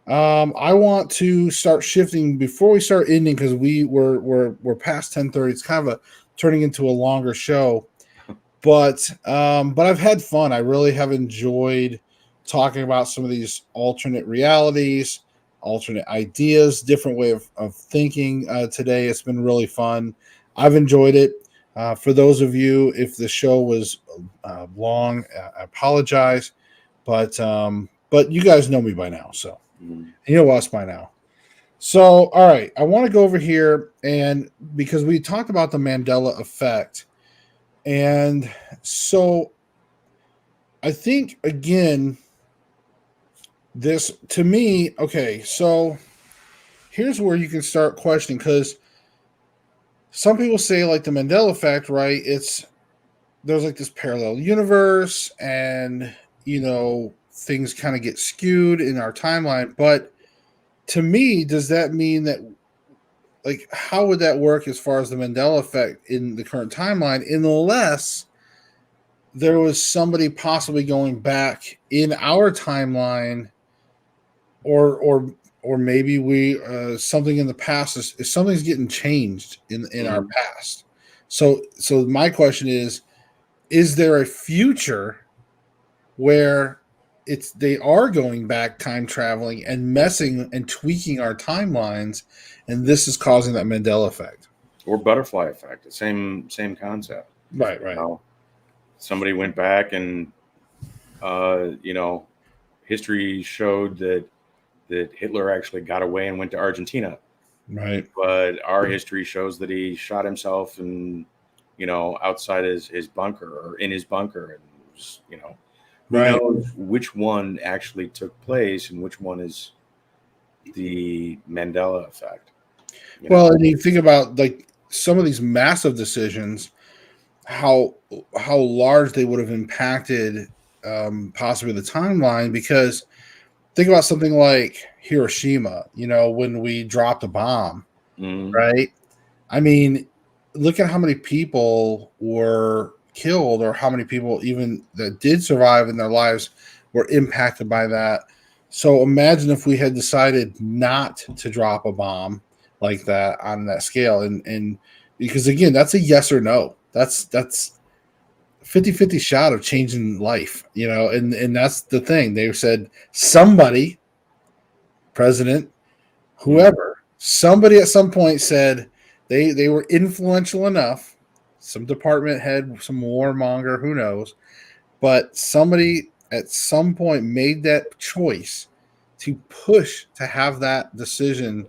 I want to start shifting before we start ending because we're past 10:30. It's kind of a turning into a longer show, but I've had fun. I really have enjoyed talking about some of these alternate realities, alternate ideas, different way of thinking today. It's been really fun. I've enjoyed it. For those of you, if the show was long, I apologize, but you guys know me by now, so you know us by now. So, all right, I want to go over here and because we talked about the Mandela effect, and so I think again, this to me, okay, so here's where you can start questioning because some people say like the Mandela effect, right? It's there's like this parallel universe, and things kind of get skewed in our timeline, but to me, does that mean that like how would that work as far as the Mandela effect in the current timeline, unless there was somebody possibly going back in our timeline, or maybe we something in the past is something's getting changed in our past. So my question is there a future where they are going back time traveling and messing and tweaking our timelines, and this is causing that Mandela effect? or butterfly effect, the same concept. Right, You right, know, somebody went uh, you know, history showed that Hitler actually got away and went to Argentina, right, but our history shows that he shot himself and outside his bunker or in his bunker, and who right. knows which one actually took place and which one is the Mandela effect. You Well, know, and you think about like some of these massive decisions, how how large they would have impacted possibly the timeline. Because think about something like Hiroshima. When we dropped a bomb, Mhm. right? I mean, look at how many people were killed, or how many people even that did survive in their lives were impacted by that. So imagine if we had decided not to drop a bomb like that on that scale, and because again, that's a yes or no. That's 50-50 shot of changing life, and that's the thing. They said somebody, president, Mhm. whoever, somebody at some point said they were influential enough, some department head, some warmonger, who knows, but somebody at some point made that choice to push to have that decision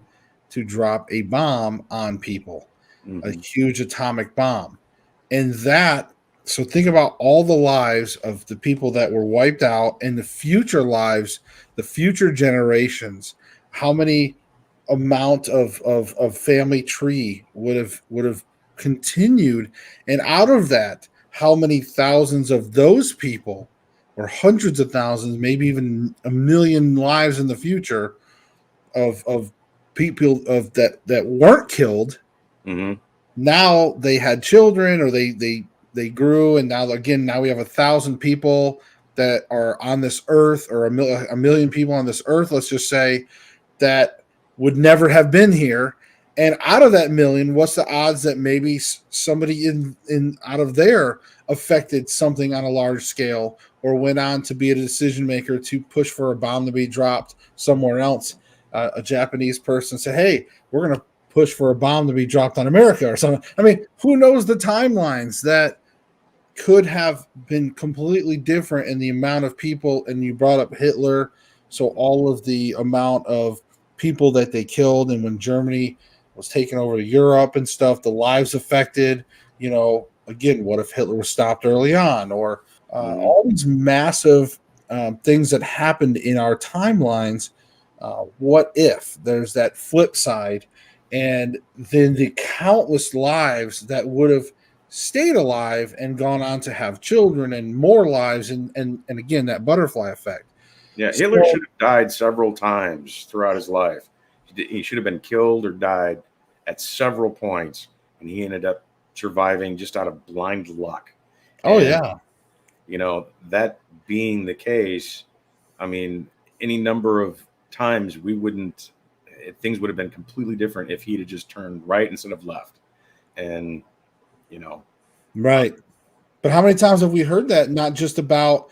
to drop a bomb on people, a Mhm. huge atomic bomb. And that, so think about all the lives of the people that were wiped out and the future lives, the future generations, how many amount of family tree would have continued, and out of that, how many thousands of those people, or hundreds of thousands, maybe even a million lives in the future, of people of that weren't killed. Mm-hmm. Now they had children, or they grew, and now we have 1,000 people that are on this earth, or a million people on this earth, let's just say, that would never have been here. And out of that million, what's the odds that maybe somebody in out of there affected something on a large scale, or went on to be a decision maker to push for a bomb to be dropped somewhere else? A Japanese person said, "Hey, we're going to push for a bomb to be dropped on America," or something. I mean, who knows the timelines that could have been completely different in the amount of people. And you brought up Hitler, so all of the amount of people that they killed, and when Germany was taking over Europe and stuff, the lives affected. Again, what if Hitler was stopped early on, or Mm-hmm. all these massive things that happened in our timelines? What if there's that flip side, and then the countless lives that would have stayed alive and gone on to have children and more lives, and again, that butterfly effect. Yeah, Hitler So, should have died several times throughout his life. He should have been killed or died at several points, and he ended up surviving just out of blind luck. oh And yeah, that being the case, I mean, any number of times things would have been completely different if he'd have just turned right instead of left. And you know, right. But how many times have we heard that? Not just about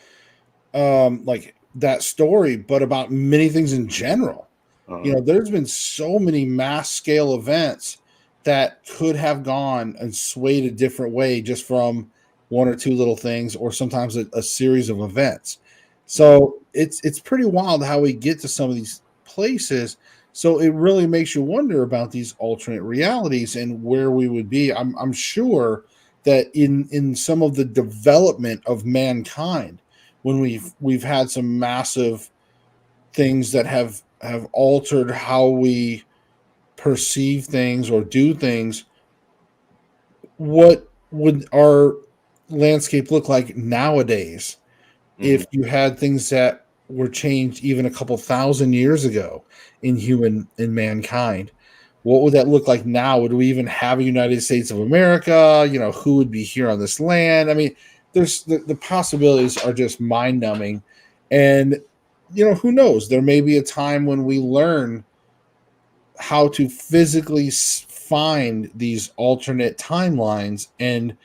like that story, but about many things in general. uh, There's been so many mass scale events that could have gone and swayed a different way just from one or two little things, or sometimes a series of events. So it's pretty wild how we get to some of these places. So it really makes you wonder about these alternate realities and where we would be. I'm sure that in some of the development of mankind, when we've had some massive things that have altered how we perceive things or do things, what would our landscape look like nowadays mhm. if you had things that were changed even a couple thousand years ago in mankind? What would that look like now? Would we even have a United States of America? Who would be here on this land? I mean, there's the possibilities are just mind numbing. And who knows? There may be a time when we learn how to physically find these alternate timelines and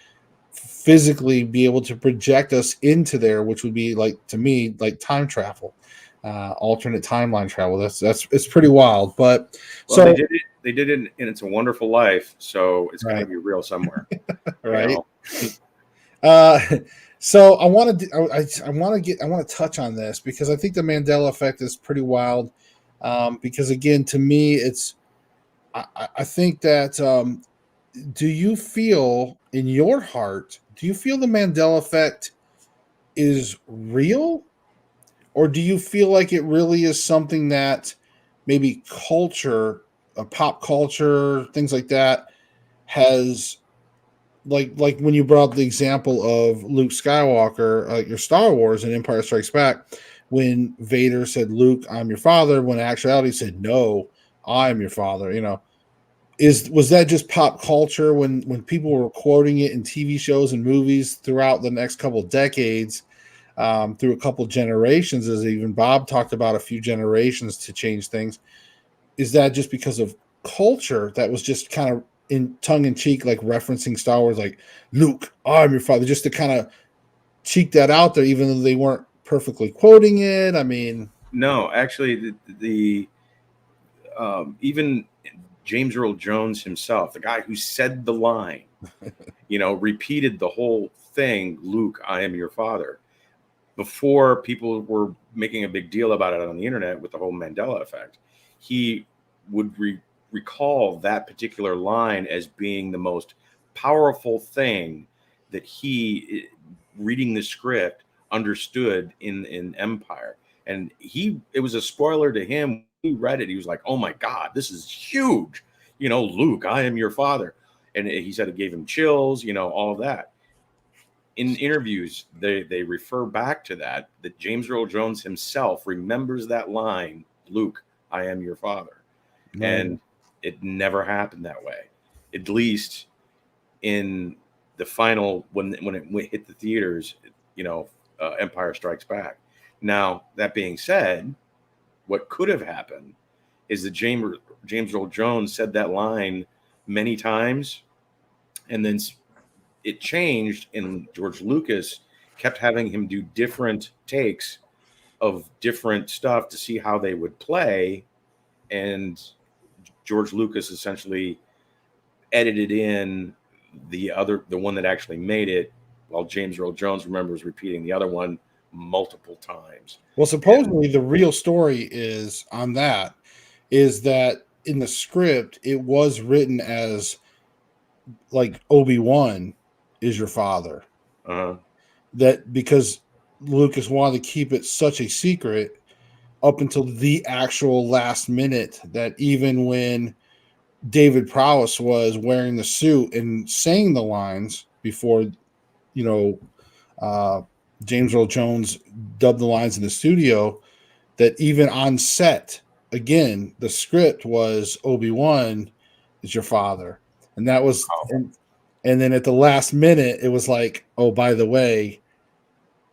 physically be able to project us into there, which would be, like, to me, like time travel, alternate timeline travel. That's it's pretty wild. But Well, they so did it. They did it in It's a Wonderful Life, so it's got to right, be real somewhere. You right. know. Uh, so I want to I want to touch on this because I think the Mandela effect is pretty wild. Because again, to me, I think that do you feel in your heart? Do you feel the Mandela effect is real, or do you feel like it really is something that maybe culture, pop culture, things like that, has, like when you brought up the example of Luke Skywalker, your Star Wars and Empire Strikes Back, when Vader said, "Luke, I'm your father," when in actuality he said, "No, I am your father." Was that just pop culture when people were quoting it in TV shows and movies throughout the next couple of decades, through a couple of generations, as even Bob talked about, a few generations to change things? Is that just because of culture that was just kind of in tongue in cheek, like referencing Star Wars, like, "Luke, I'm your father," just to kind of cheek that out there, even though they weren't perfectly quoting it? I mean, No, actually, even James Earl Jones himself, the guy who said the line, repeated the whole thing, "Luke, I am your father," before people were making a big deal about it on the internet with the whole Mandela effect. He would recall that particular line as being the most powerful thing that he, reading the script, understood in Empire. And it was a spoiler to him. When he read it, he was like, "Oh my God, this is huge. Luke, I am your father." And he said it gave him chills, all of that. In interviews, they refer back to that James Earl Jones himself remembers that line, "Luke, I am your father. Right. And it never happened that way. At least in the final, when it hit the theaters, Empire Strikes Back. Now, that being said, what could have happened is that James Earl Jones said that line many times, and then it changed, and George Lucas kept having him do different takes of different stuff to see how they would play, and George Lucas essentially edited in the one that actually made it, while James Earl Jones, remembers repeating the other one multiple times. Well, supposedly the real story is that in the script it was written as like Obi-Wan is your father. Uh-huh. That because Lucas wanted to keep it such a secret up until the actual last minute, that even when David Prowse was wearing the suit and saying the lines before, you know, uh, James Earl Jones dubbed the lines in the studio, that even on set, again, the script was Obi-Wan is your father. And that was, and then at the last minute, it was like, oh, by the way,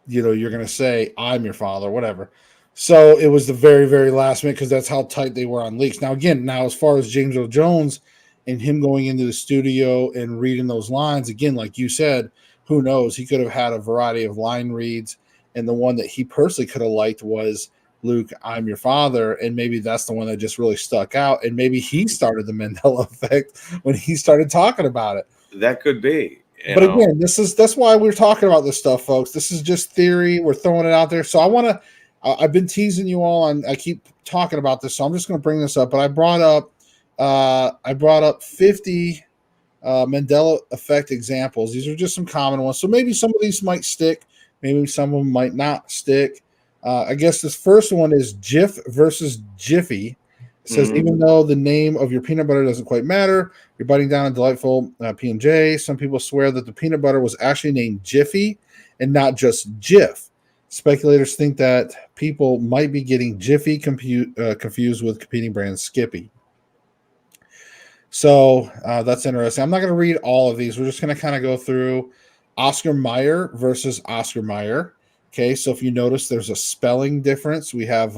you're going to say, I'm your father, whatever. So it was the very, very last minute because that's how tight they were on leaks. Now, again, as far as James Earl Jones and him going into the studio and reading those lines, again, like you said, who knows? He could have had a variety of line reads. And the one that he personally could have liked was Luke, I'm your father. And maybe that's the one that just really stuck out. And maybe he started the Mandela effect when he started talking about it. That could be. But again, that's why we're talking about this stuff, folks. This is just theory. We're throwing it out there. So I've been teasing you all, and I keep talking about this. So I'm just going to bring this up. But I brought up 50 Mandela Effect examples. These are just some common ones. So maybe some of these might stick. Maybe some of them might not stick. I guess this first one is Jif versus Jiffy. It says, even though the name of your peanut butter doesn't quite matter, you're biting down a delightful P&J. Some people swear that the peanut butter was actually named Jiffy and not just Jif. Speculators think that people might be getting Jiffy confused with competing brand Skippy. So that's interesting. I'm not going to read all of these. We're just going to kind of go through Oscar Mayer versus Oscar Mayer. Okay, so if you notice, there's a spelling difference. We have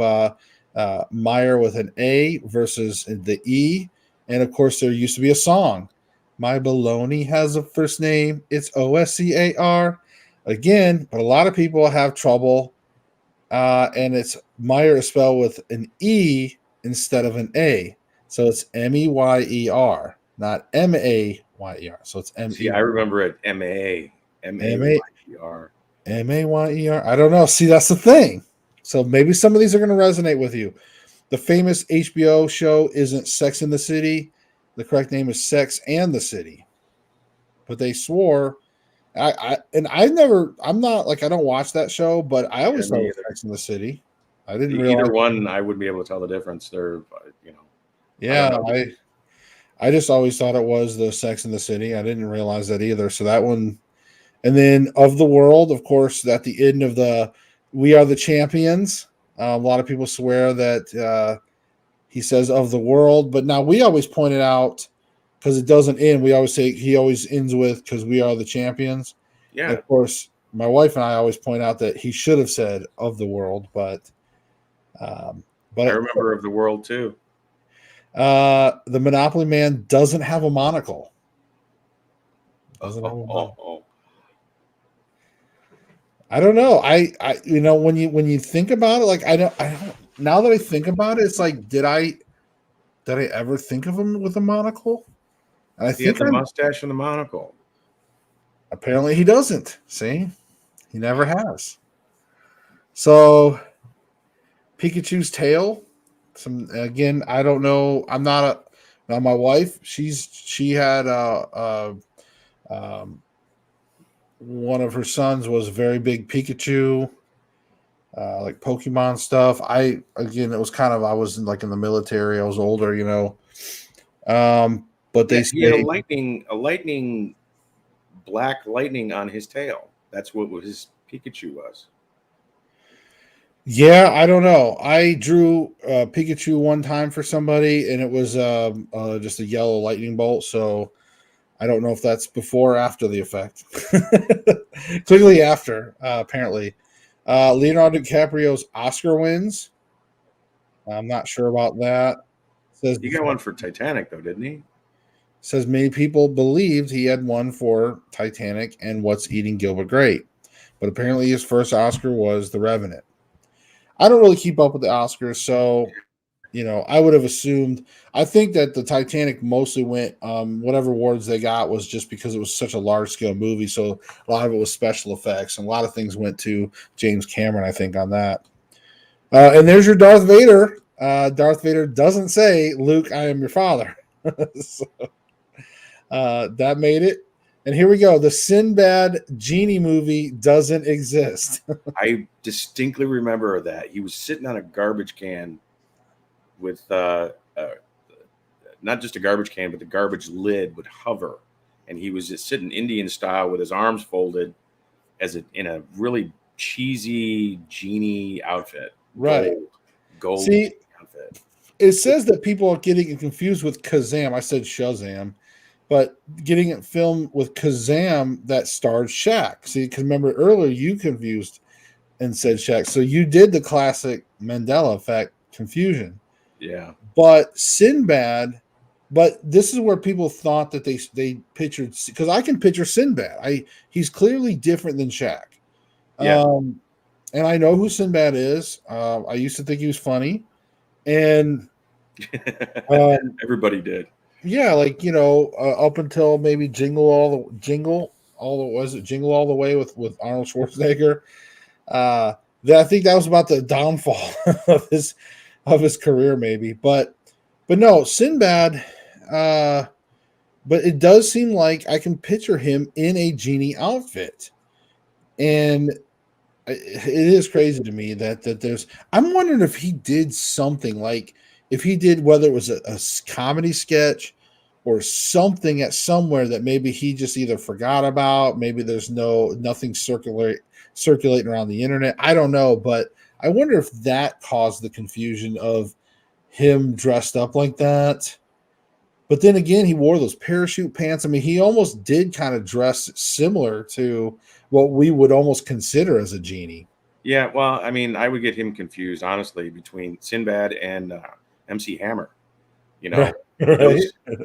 Meyer with an A versus the E. And of course, there used to be a song. My baloney has a first name. It's Oscar. Again, but a lot of people have trouble. And it's Meyer is spelled with an E instead of an A. So it's Meyer, not Mayer. So it's M-E. See, I remember it M-A-Y-E-R. Mayer. I don't know. See, that's the thing. So maybe some of these are going to resonate with you. The famous HBO show isn't Sex in the City. The correct name is Sex and the City. But they swore. I'm not like, I don't watch that show, but I always thought it was Sex in the City. I didn't realize either one. I wouldn't be able to tell the difference. They're, Yeah, I just always thought it was the Sex in the City. I didn't realize that either. So that one. And then Of the World, of course, at the end of the We Are the Champions. A lot of people swear that he says Of the World. But now we always point it out because it doesn't end. We always say he always ends with because we are the champions. Yeah. And of course, my wife and I always point out that he should have said Of the World. But I remember Of the World too. The Monopoly Man doesn't have a monocle. I don't know. I when you think about it, like I don't. Now that I think about it, it's like, did I ever think of him with a monocle? And I think the mustache and the monocle. Apparently, he doesn't. See, he never has. So, Pikachu's tail. Again, I don't know. I'm not now. My wife, she had one of her sons was a very big Pikachu, like Pokemon stuff. It was kind of, I was in the military. I was older, but they he had a lightning, black lightning on his tail. That's what his Pikachu was. Yeah, I don't know. I drew Pikachu one time for somebody, and it was just a yellow lightning bolt. So I don't know if that's before or after the effect. Clearly after, apparently. Leonardo DiCaprio's Oscar wins. I'm not sure about that. Says He got one for Titanic, though, didn't he? says many people believed he had won for Titanic and What's Eating Gilbert Grape, but apparently his first Oscar was The Revenant. I don't really keep up with the Oscars, so I would have assumed. I think that the Titanic mostly went, whatever awards they got was just because it was such a large scale movie. So a lot of it was special effects, and a lot of things went to James Cameron, I think, on that. And there's your Darth Vader. Darth Vader doesn't say, "Luke, I am your father." So, that made it. And here we go. The Sinbad genie movie doesn't exist. I distinctly remember that he was sitting on a garbage can with not just a garbage can, but the garbage lid would hover, and he was just sitting Indian style with his arms folded, in a really cheesy genie outfit, Right. gold See, outfit. it says that people are getting it confused with Kazam. I said Shazam, but getting it filmed with Kazam that starred Shaq. See, because remember earlier you confused and said Shaq. So you did the classic Mandela Effect confusion. Yeah, But Sinbad, but this is where people thought that they pictured, because I can picture Sinbad. He's clearly different than Shaq. yeah. And I know who Sinbad is. I used to think he was funny, and Everybody did. yeah, like up until maybe Jingle All the Way with Arnold Schwarzenegger. I think that was about the downfall of his career, maybe. But no, Sinbad. But it does seem like I can picture him in a genie outfit, and it is crazy to me that there's. I'm wondering if he did something, like if he did, whether it was a comedy sketch or something at somewhere that maybe he just either forgot about. Maybe there's nothing circulating around the internet. I don't know, but I wonder if that caused the confusion of him dressed up like that. But then again, he wore those parachute pants. I mean, he almost did kind of dress similar to what we would almost consider as a genie. Yeah, well, I mean, I would get him confused, honestly, between Sinbad and MC Hammer. You Right. know, Right.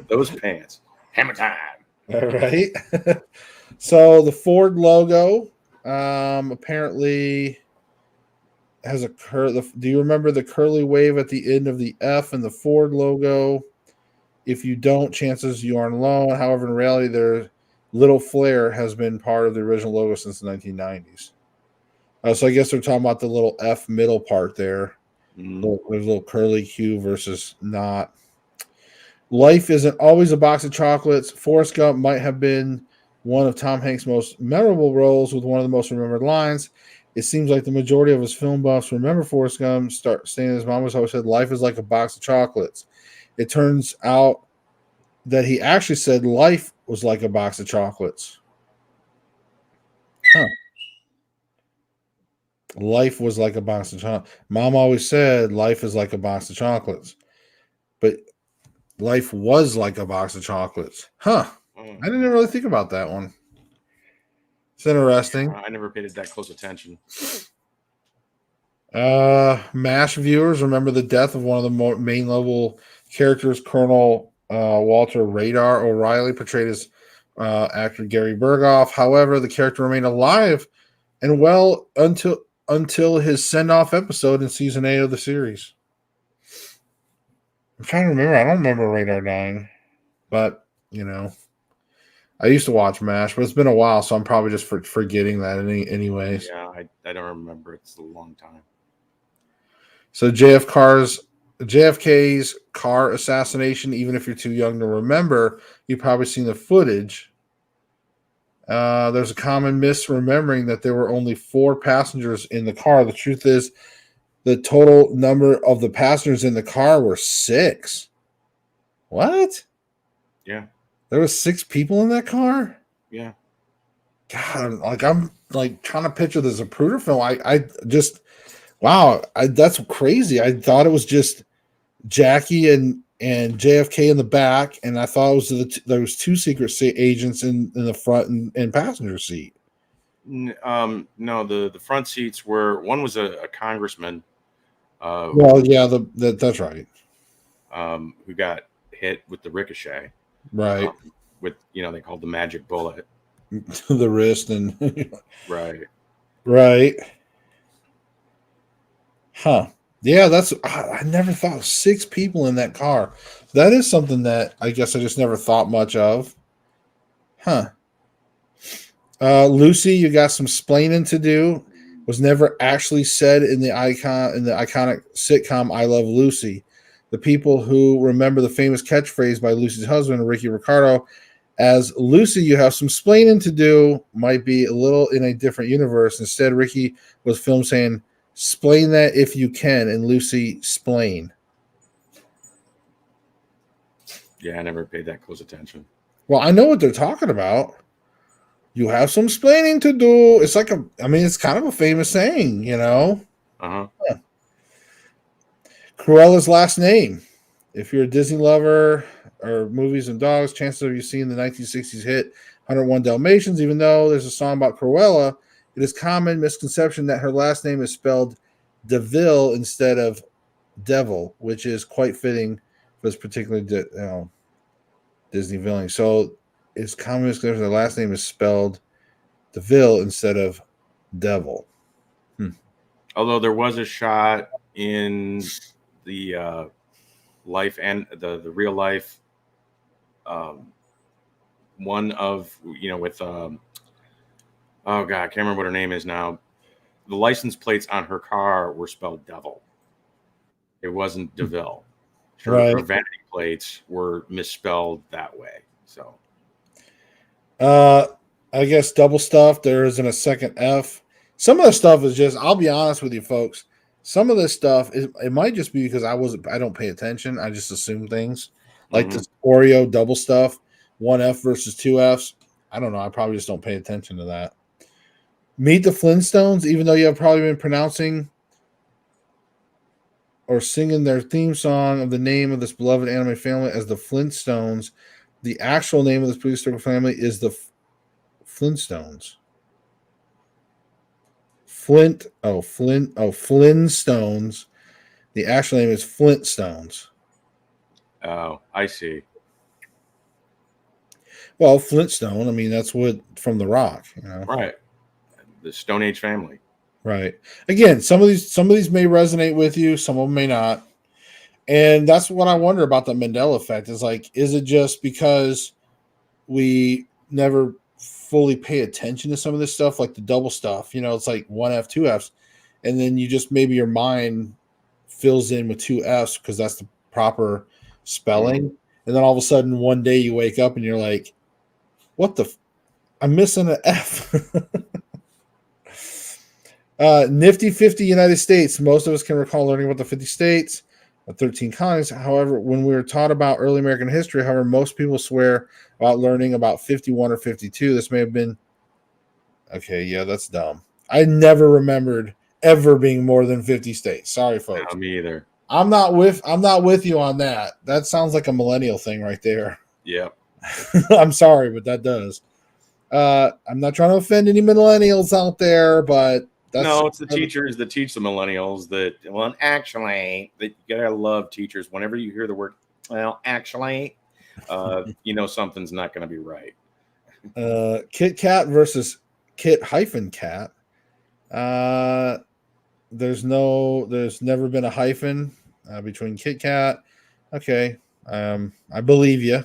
those pants. Hammer time. All right. So the Ford logo apparently has a do you remember the curly wave at the end of the F in the Ford logo? If you don't, chances you aren't alone. However, in reality, their little flare has been part of the original logo since the 1990s. So I guess they're talking about the little F middle part there. Mhm. There's a little curly Q versus not. Life isn't always a box of chocolates. Forrest Gump might have been one of Tom Hanks' most memorable roles with one of the most remembered lines. It seems like the majority of his film buffs remember Forrest Gump saying his mom was always said, "Life is like a box of chocolates." It turns out that he actually said life was like a box of chocolates. Huh. Life was like a box of chocolates. Mom always said life is like a box of chocolates. But life was like a box of chocolates. Huh. I didn't really think about that one. It's interesting. I never paid it that close attention. MASH viewers remember the death of one of the main level characters, Colonel Walter Radar O'Reilly, portrayed as actor Gary Berghoff. However, the character remained alive and well until his send off episode in season 8 of the series. I'm trying to remember. I don't remember Radar dying, but I used to watch MASH, but it's been a while, so I'm probably just forgetting that anyways. Yeah, I don't remember. It's a long time. So JFK's car assassination, even if you're too young to remember, you've probably seen the footage. There's a common misremembering that there were only 4 passengers in the car. The truth is, the total number of the passengers in the car were 6. What? Yeah. There was 6 people in that car? Yeah. God, I'm trying to picture the Zapruder film. I just Wow, that's crazy. I thought it was just Jackie and JFK in the back, and I thought it was there was two secret agents in the front and passenger seat. No, the front seats were one was a congressman. Well, yeah, that's right. Who got hit with the ricochet, Right. with they called the magic bullet, The wrist and right? right. Huh. Yeah, I never thought of 6 people in that car. That is something that I guess I just never thought much of. Huh. Lucy, you got some splaining to do. Was never actually said in the iconic sitcom I Love Lucy. The people who remember the famous catchphrase by Lucy's husband, Ricky Ricardo, as Lucy, you have some splaining to do, might be a little in a different universe. Instead, Ricky was filmed saying, "Splain that if you can," and Lucy, "Splain." Yeah, I never paid that close attention. Well, I know what they're talking about. You have some splaining to do. It's like it's kind of a famous saying, Uh-huh. Yeah. Cruella's last name. If you're a Disney lover or movies and dogs, chances of you seeing the 1960s hit 101 Dalmatians, even though there's a song about Cruella, it is common misconception that her last name is spelled DeVille instead of Devil, which is quite fitting for this particular Disney villain. So it's common misconception the last name is spelled DeVille instead of Devil. Although there was a shot in the life and the real life one of with oh god, I can't remember what her name is now. The license plates on her car were spelled Devil. It wasn't DeVille. Her vanity plates were misspelled that way. So I guess double stuff. There isn't a second F. Some of the stuff is just, I'll be honest with you folks. Some of this stuff it might just be because I don't pay attention. I just assume things like this Oreo double stuff, 1F versus 2Fs. I don't know. I probably just don't pay attention to that. Meet the Flintstones, even though you have probably been pronouncing or singing their theme song of the name of this beloved anime family as the Flintstones, the actual name of this prehistoric family is the Flintstones. Flintstones. The actual name is Flintstones. oh, I see. Well, Flintstone, that's what from The Rock, Right. The Stone Age family. Right. Again, some of these may resonate with you, some of them may not. And that's what I wonder about the Mandela effect is like, is it just because we never fully pay attention to some of this stuff, like the double stuff, it's like 1F, 2Fs, and then you just maybe your mind fills in with 2Fs because that's the proper spelling. And then all of a sudden one day you wake up and you're like, what I'm missing an F. Nifty 50 United States. Most of us can recall learning about the 50 states, 13 colonies. However, when we were taught about early American history, most people swear about learning about 51 or 52. This may have been okay. Yeah, that's dumb. I never remembered ever being more than 50 states. Sorry, folks. No, me either. I'm not with you on that. That sounds like a millennial thing right there. Yeah. I'm sorry, but that does. I'm not trying to offend any millennials out there, but it's the teachers that teach the millennials that, actually, that you gotta love teachers. Whenever you hear the word, actually, something's not going to be right. Kit Kat versus Kit-Kat. There's never been a hyphen between Kit Kat. Okay. I believe you.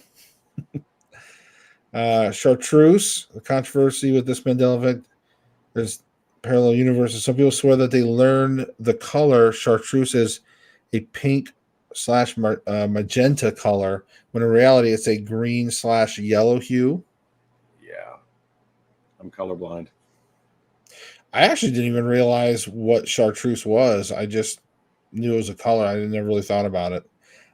Chartreuse, the controversy with this Mandela effect. There's parallel universes. Some people swear that they learn the color chartreuse is a pink / magenta color, when in reality it's a green / yellow hue. Yeah. I'm colorblind. I actually didn't even realize what chartreuse was. I just knew it was a color. I never really thought about it.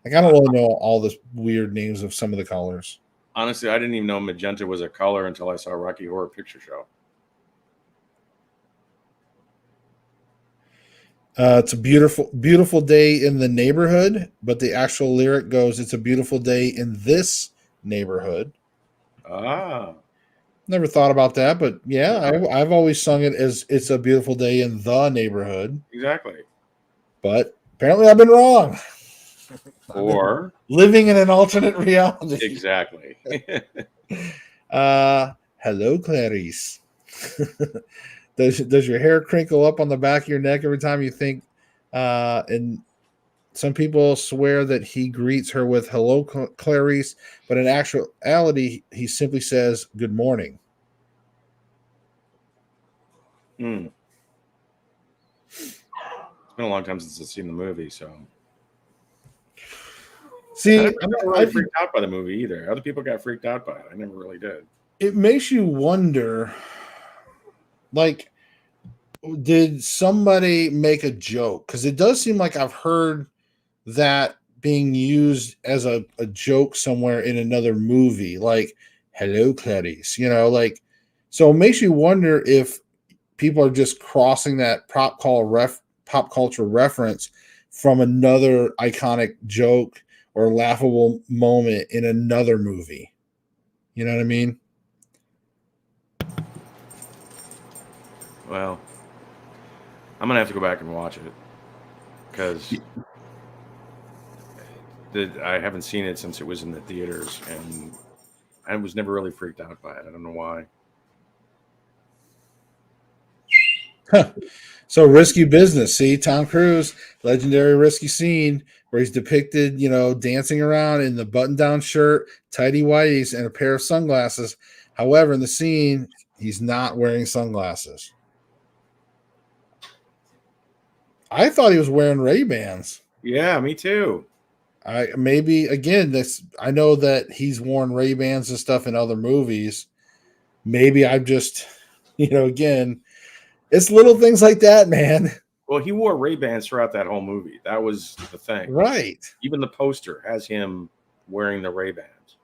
I don't really know all the weird names of some of the colors. Honestly, I didn't even know magenta was a color until I saw Rocky Horror Picture Show. It's a beautiful day in the neighborhood, but the actual lyric goes, "It's a beautiful day in this neighborhood." Ah, Never thought about that, but yeah, no, I've always sung it as "It's a beautiful day in the neighborhood," exactly. but apparently I've been wrong. I've been Or living in an alternate reality. exactly. Hello, Clarice. Does your hair crinkle up on the back of your neck every time you think? And some people swear that he greets her with "Hello, Clarice," but in actuality, he simply says "Good morning." Hmm. It's been a long time since I've seen the movie, so I See, never really freaked out by the movie either. Other people got freaked out by it. I never really did. it makes you wonder, like, did somebody make a joke? Because it does seem like I've heard that being used as a joke somewhere in another movie, like "Hello, Clarice," like. So it makes you wonder if people are just crossing that pop culture reference from another iconic joke or laughable moment in another movie. You know what I mean? Well, I'm gonna have to go back and watch it because I haven't seen it since it was in the theaters, and I was never really freaked out by it. I don't know why. Huh. So risky business. See, Tom Cruise, legendary risky scene where he's depicted, dancing around in the button-down shirt, tidy whities, and a pair of sunglasses. However, in the scene, he's not wearing sunglasses. I thought he was wearing Ray-Bans. Yeah, me too. I know that he's worn Ray-Bans and stuff in other movies. Maybe I'm just, again, it's little things like that, man. Well, he wore Ray-Bans throughout that whole movie. That was the thing. Right. Even the poster has him wearing the Ray-Bans.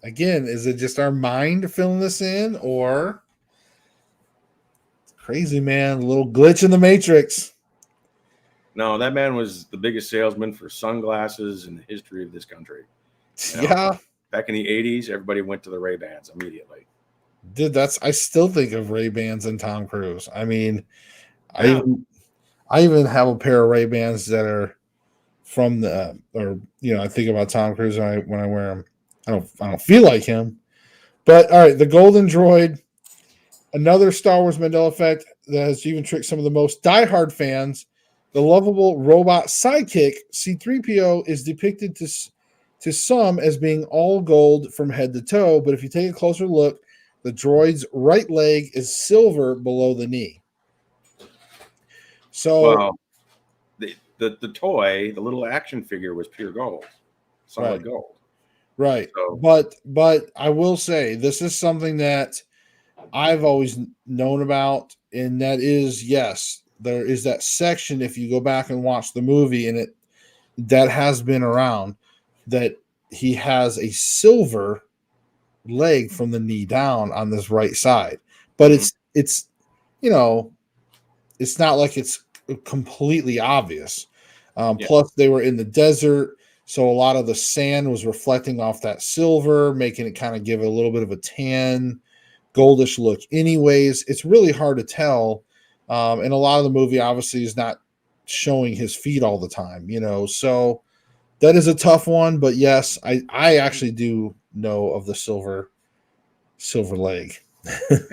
Again, is it just our mind filling this in, or crazy man, a little glitch in the matrix? No, that man was the biggest salesman for sunglasses in the history of this country. Yeah. Back in the 80s, everybody went to the Ray-Bans immediately. Dude, I still think of Ray-Bans and Tom Cruise. I mean, Yeah. I even have a pair of Ray-Bans that are from I think about Tom Cruise when I wear them. I don't feel like him. But all right, the Golden Droid, another Star Wars Mandela Effect that has even tricked some of the most diehard fans. The lovable robot sidekick C-3PO is depicted to some as being all gold from head to toe, but if you take a closer look, the droid's right leg is silver below the knee. So, well, the toy, the little action figure, was pure gold, solid gold. Right. So, But I will say this is something that I've always known about, and that is, yes, there is that section if you go back and watch the movie, and that has been around, that he has a silver leg from the knee down on this right side. But it's you know, it's not like it's completely obvious. Plus, they were in the desert, so a lot of the sand was reflecting off that silver, making it kind of give it a little bit of a tan, goldish look. Anyways, it's really hard to tell, and a lot of the movie obviously is not showing his feet all the time, So that is a tough one, but yes, I actually do know of the silver leg.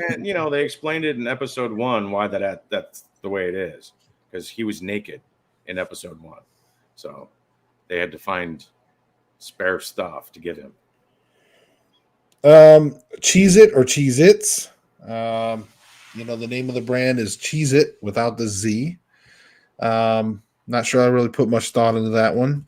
and they explained it in episode 1 why that's the way it is, because he was naked in episode 1, so they had to find spare stuff to give him. Cheez It or Cheez Its. The name of the brand is Cheez It without the Z. Not sure I really put much thought into that one.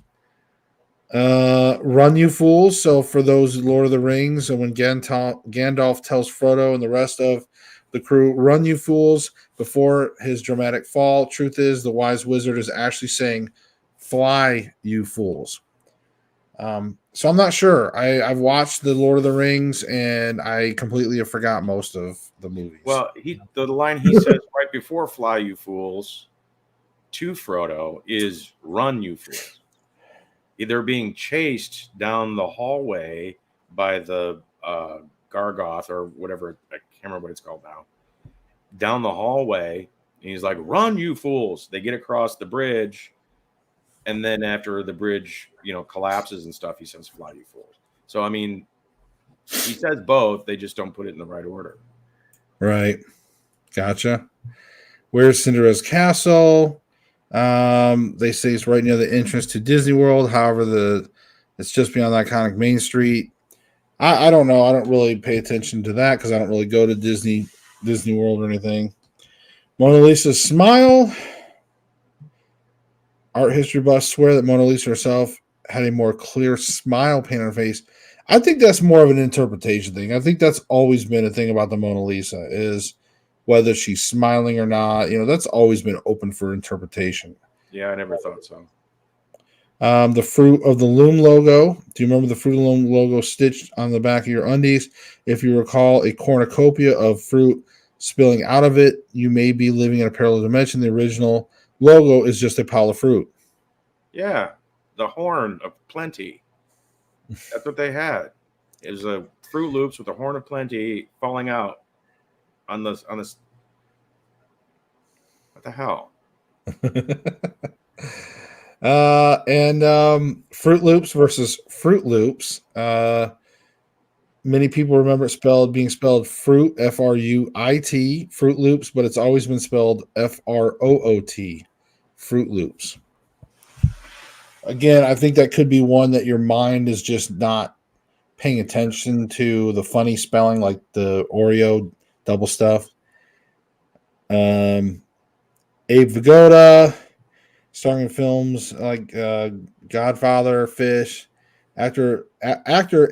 Run, you fools. So for those Lord of the Rings, and when Gandalf tells Frodo and the rest of the crew, "Run, you fools," before his dramatic fall, truth is the wise wizard is actually saying, "Fly, you fools." So I'm not sure. I've watched the Lord of the Rings and I completely forgot most of the movies. Well, the line he says right before "Fly, you fools," to Frodo is "Run, you fools!" They're being chased down the hallway by the Gargoth or whatever. I can't remember what it's called now. Down the hallway, and he's like, "Run, you fools!" They get across the bridge, and then after the bridge, collapses and stuff, he says, "Fly, you fools!" So I mean, he says both. They just don't put it in the right order. Right. Gotcha. Where's Cinderella's castle? They say it's right near the entrance to Disney World. However, it's just beyond the iconic Main Street. I don't know. I don't really pay attention to that because I don't really go to Disney World or anything. Mona Lisa's smile. Art history buffs swear that Mona Lisa herself had a more clear smile painted on her face. I think that's more of an interpretation thing. I think that's always been a thing about the Mona Lisa is whether she's smiling or not. That's always been open for interpretation. Yeah, I never thought so. The Fruit of the Loom logo. Do you remember the Fruit of the Loom logo stitched on the back of your undies? If you recall a cornucopia of fruit spilling out of it, you may be living in a parallel dimension. The original logo is just a pile of fruit. Yeah, the horn of plenty. That's what they had. It was a Fruit Loops with a horn of plenty falling out on this. What the hell? And Fruit Loops versus Fruit Loops. Many people remember it being spelled fruit, Fruit, Fruit Loops, but it's always been spelled Froot, Fruit Loops. Again, I think that could be one that your mind is just not paying attention to the funny spelling, like the Oreo double stuff. Abe Vigoda, starring in films like Godfather, Fish. Actor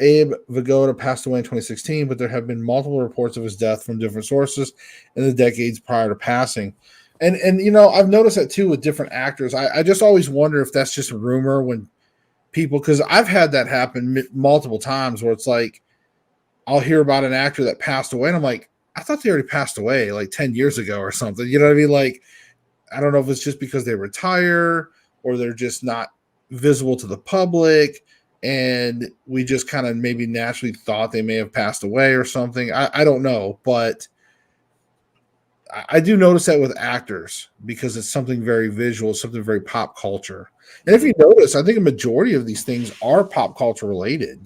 Abe Vigoda passed away in 2016, but there have been multiple reports of his death from different sources in the decades prior to passing. And I've noticed that too with different actors. I just always wonder if that's just a rumor when people, because I've had that happen multiple times where it's like I'll hear about an actor that passed away and I'm like, I thought they already passed away like 10 years ago or something. You know what I mean? Like, I don't know if it's just because they retire or they're just not visible to the public. And we just kind of maybe naturally thought they may have passed away or something. I don't know, but I do notice that with actors because it's something very visual, something very pop culture. And if you notice, I think a majority of these things are pop culture related.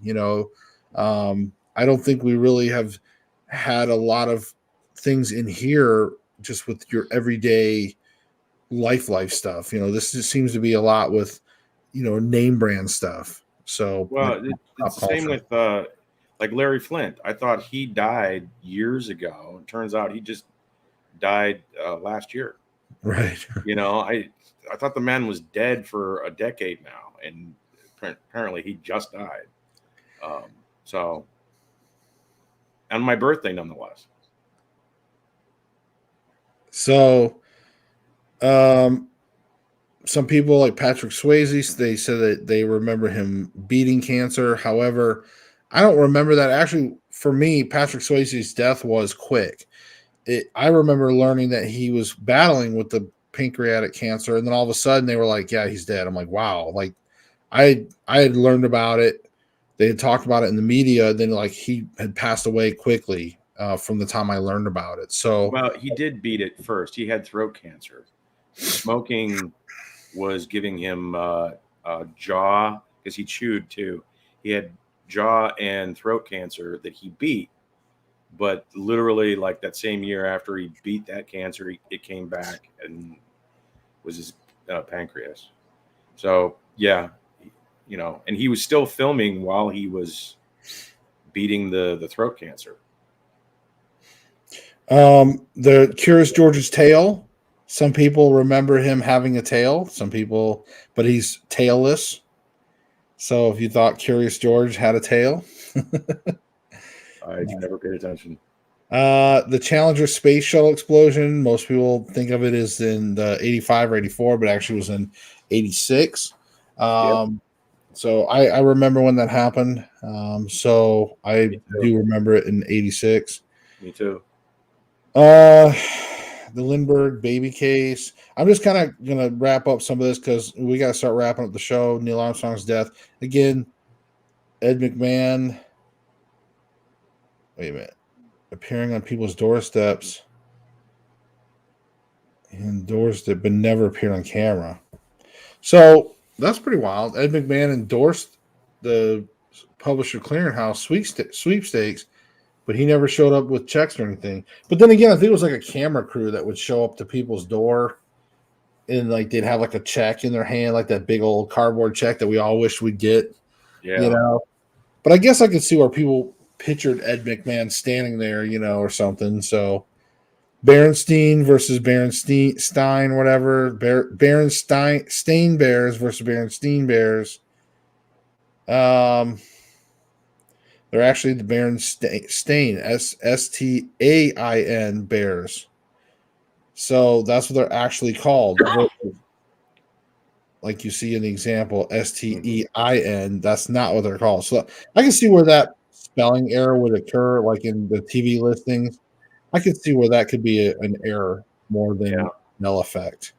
I don't think we really have had a lot of things in here just with your everyday life stuff. This just seems to be a lot with, name brand stuff. So, well, it's the same with like Larry Flint. I thought he died years ago. It turns out he just died last year. Right. I thought the man was dead for a decade now, and apparently he just died. So, on my birthday, nonetheless. So, some people like Patrick Swayze, they said that they remember him beating cancer. However, I don't remember that. Actually, for me, Patrick Swayze's death was quick. I remember learning that he was battling with the pancreatic cancer, and then all of a sudden they were like, "Yeah, he's dead." I'm like, "Wow!" Like, I had learned about it. They had talked about it in the media. Then, like, he had passed away quickly from the time I learned about it. So, well, he did beat it first. He had throat cancer. Smoking was giving him jaw, because he chewed too. He had jaw and throat cancer that he beat, but literally like that same year after he beat that cancer, it came back and was his pancreas. So yeah, and he was still filming while he was beating the throat cancer. The Curious George's tail. Some people remember him having a tail. Some people, but he's tailless. So if you thought Curious George had a tail, I never paid attention. The Challenger space shuttle explosion. Most people think of it as in the 85 or 84, but actually was in 86. Yep. So I remember when that happened. So I do remember it in 86. Me too. the Lindbergh baby case. I'm just kind of gonna wrap up some of this because we got to start wrapping up the show. Neil Armstrong's death again. Ed McMahon. Wait a minute. Appearing on people's doorsteps. He endorsed it, but never appeared on camera. So that's pretty wild. Ed McMahon endorsed the Publisher Clearinghouse sweepstakes, but he never showed up with checks or anything. But then again, I think it was like a camera crew that would show up to people's door and like they'd have like a check in their hand, like that big old cardboard check that we all wish we'd get. Yeah. You know. But I guess I could see where people pictured Ed McMahon standing there, you know, or something. So Berenstein versus Berenstein, whatever. Berenstein Bears versus Berenstein Bears. They're actually the Berenstain, Stain Bears. So that's what they're actually called. Like you see in the example, Stein. That's not what they're called. So I can see where that spelling error would occur, like in the TV listings. I could see where that could be an error more than Mandela Effect.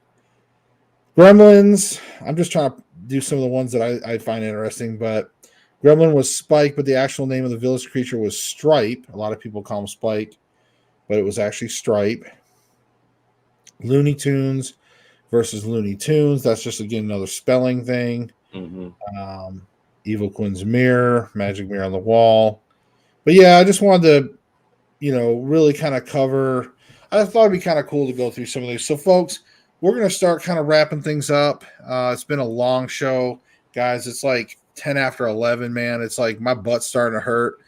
Gremlins. I'm just trying to do some of the ones that I find interesting, but Gremlin was Spike, but the actual name of the village creature was Stripe. A lot of people call him Spike, but it was actually Stripe. Looney Tunes versus Looney Tunes. That's just, again, another spelling thing. Mm-hmm. Evil Quinn's Mirror, Magic Mirror on the Wall. But yeah, I just wanted to, you know, really kind of cover. I thought it'd be kind of cool to go through some of these. So, folks, we're going to start kind of wrapping things up. It's been a long show, guys. It's like 10 after 11, man. It's like my butt's starting to hurt.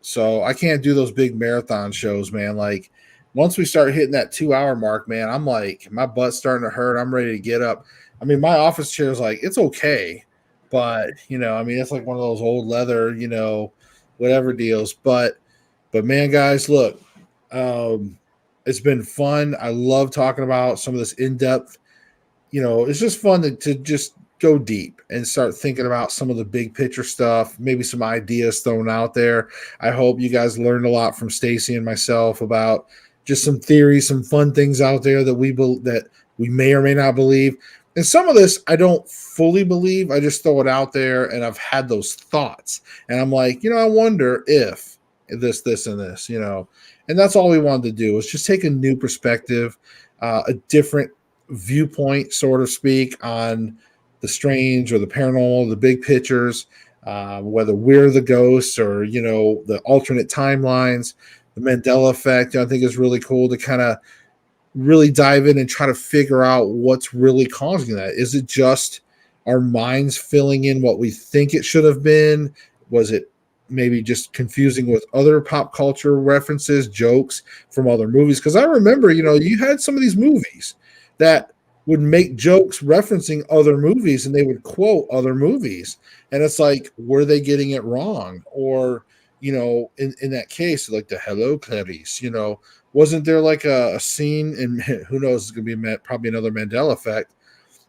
So I can't do those big marathon shows, man. Like once we start hitting that 2-hour mark, man, I'm like, my butt's starting to hurt. I'm ready to get up. I mean, my office chair is like, it's okay. But, you know, I mean, it's like one of those old leather, you know, whatever deals. But man, guys, look, it's been fun. I love talking about some of this in-depth, you know, it's just fun to just go deep and start thinking about some of the big picture stuff, maybe some ideas thrown out there. I hope you guys learned a lot from Stacy and myself about just some theories, some fun things out there that we may or may not believe. And some of this I don't fully believe. I just throw it out there and I've had those thoughts. And I'm like, you know, I wonder if this, and this, you know. And that's all we wanted to do was just take a new perspective, a different viewpoint, so to speak, on the strange or the paranormal, the big pictures, whether we're the ghosts or, you know, the alternate timelines, the Mandela Effect. I think is really cool to kind of really dive in and try to figure out what's really causing that. Is it just our minds filling in what we think it should have been? Was it maybe just confusing with other pop culture references, jokes from other movies? Because I remember, you know, you had some of these movies that would make jokes referencing other movies and they would quote other movies. And it's like, were they getting it wrong? Or, you know, in that case, like the Hello Clarice, you know, wasn't there like a scene, and who knows, it's going to be probably another Mandela Effect.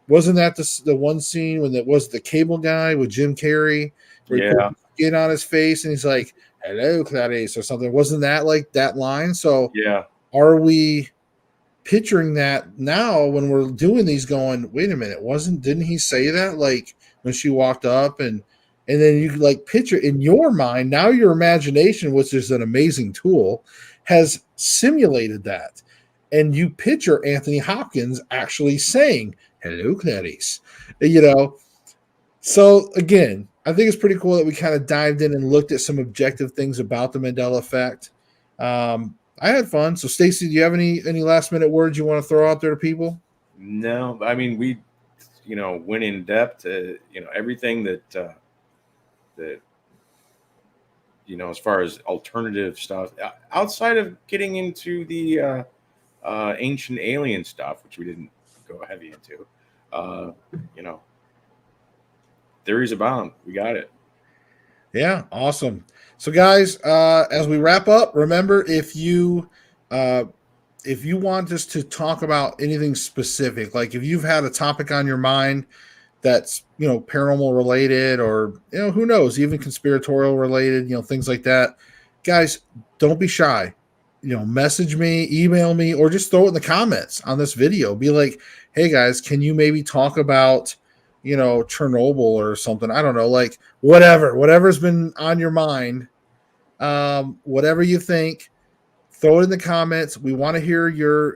Wasn't that the one scene when it was the cable guy with Jim Carrey? Where he put skin on his face and he's like, Hello Clarice or something. Wasn't that like that line? So are we picturing that now when we're doing these going, wait a minute, didn't he say that like when she walked up and then you like picture in your mind, now your imagination, which is an amazing tool, has simulated that. And you picture Anthony Hopkins actually saying, Hello Clarice, you know. So again, I think it's pretty cool that we kind of dived in and looked at some objective things about the Mandela Effect. I had fun. So, Stacy, do you have any last minute words you want to throw out there to people? No, I mean, we, you know, went in depth to, you know, everything that you know, as far as alternative stuff outside of getting into the ancient alien stuff, which we didn't go heavy into. You know, theories abound. We got it. Yeah, awesome. So, guys, as we wrap up, remember if you want us to talk about anything specific, like if you've had a topic on your mind that's, you know, paranormal related or, you know, who knows, even conspiratorial related, you know, things like that, guys, don't be shy. message me, email me, or just throw it in the comments on this video. Be like, hey guys, can you maybe talk about, Chernobyl or something? I don't know, like whatever's been on your mind, whatever you think, throw it in the comments. We want to hear your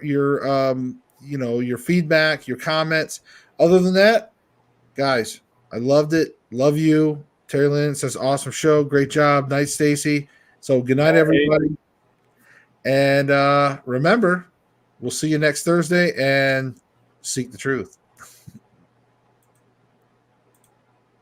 feedback, your comments. Other than that, guys, I loved it. Love you. Terry Lynn says, awesome show. Great job. Night, Stacy. So good night, everybody. And remember, we'll see you next Thursday and seek the truth.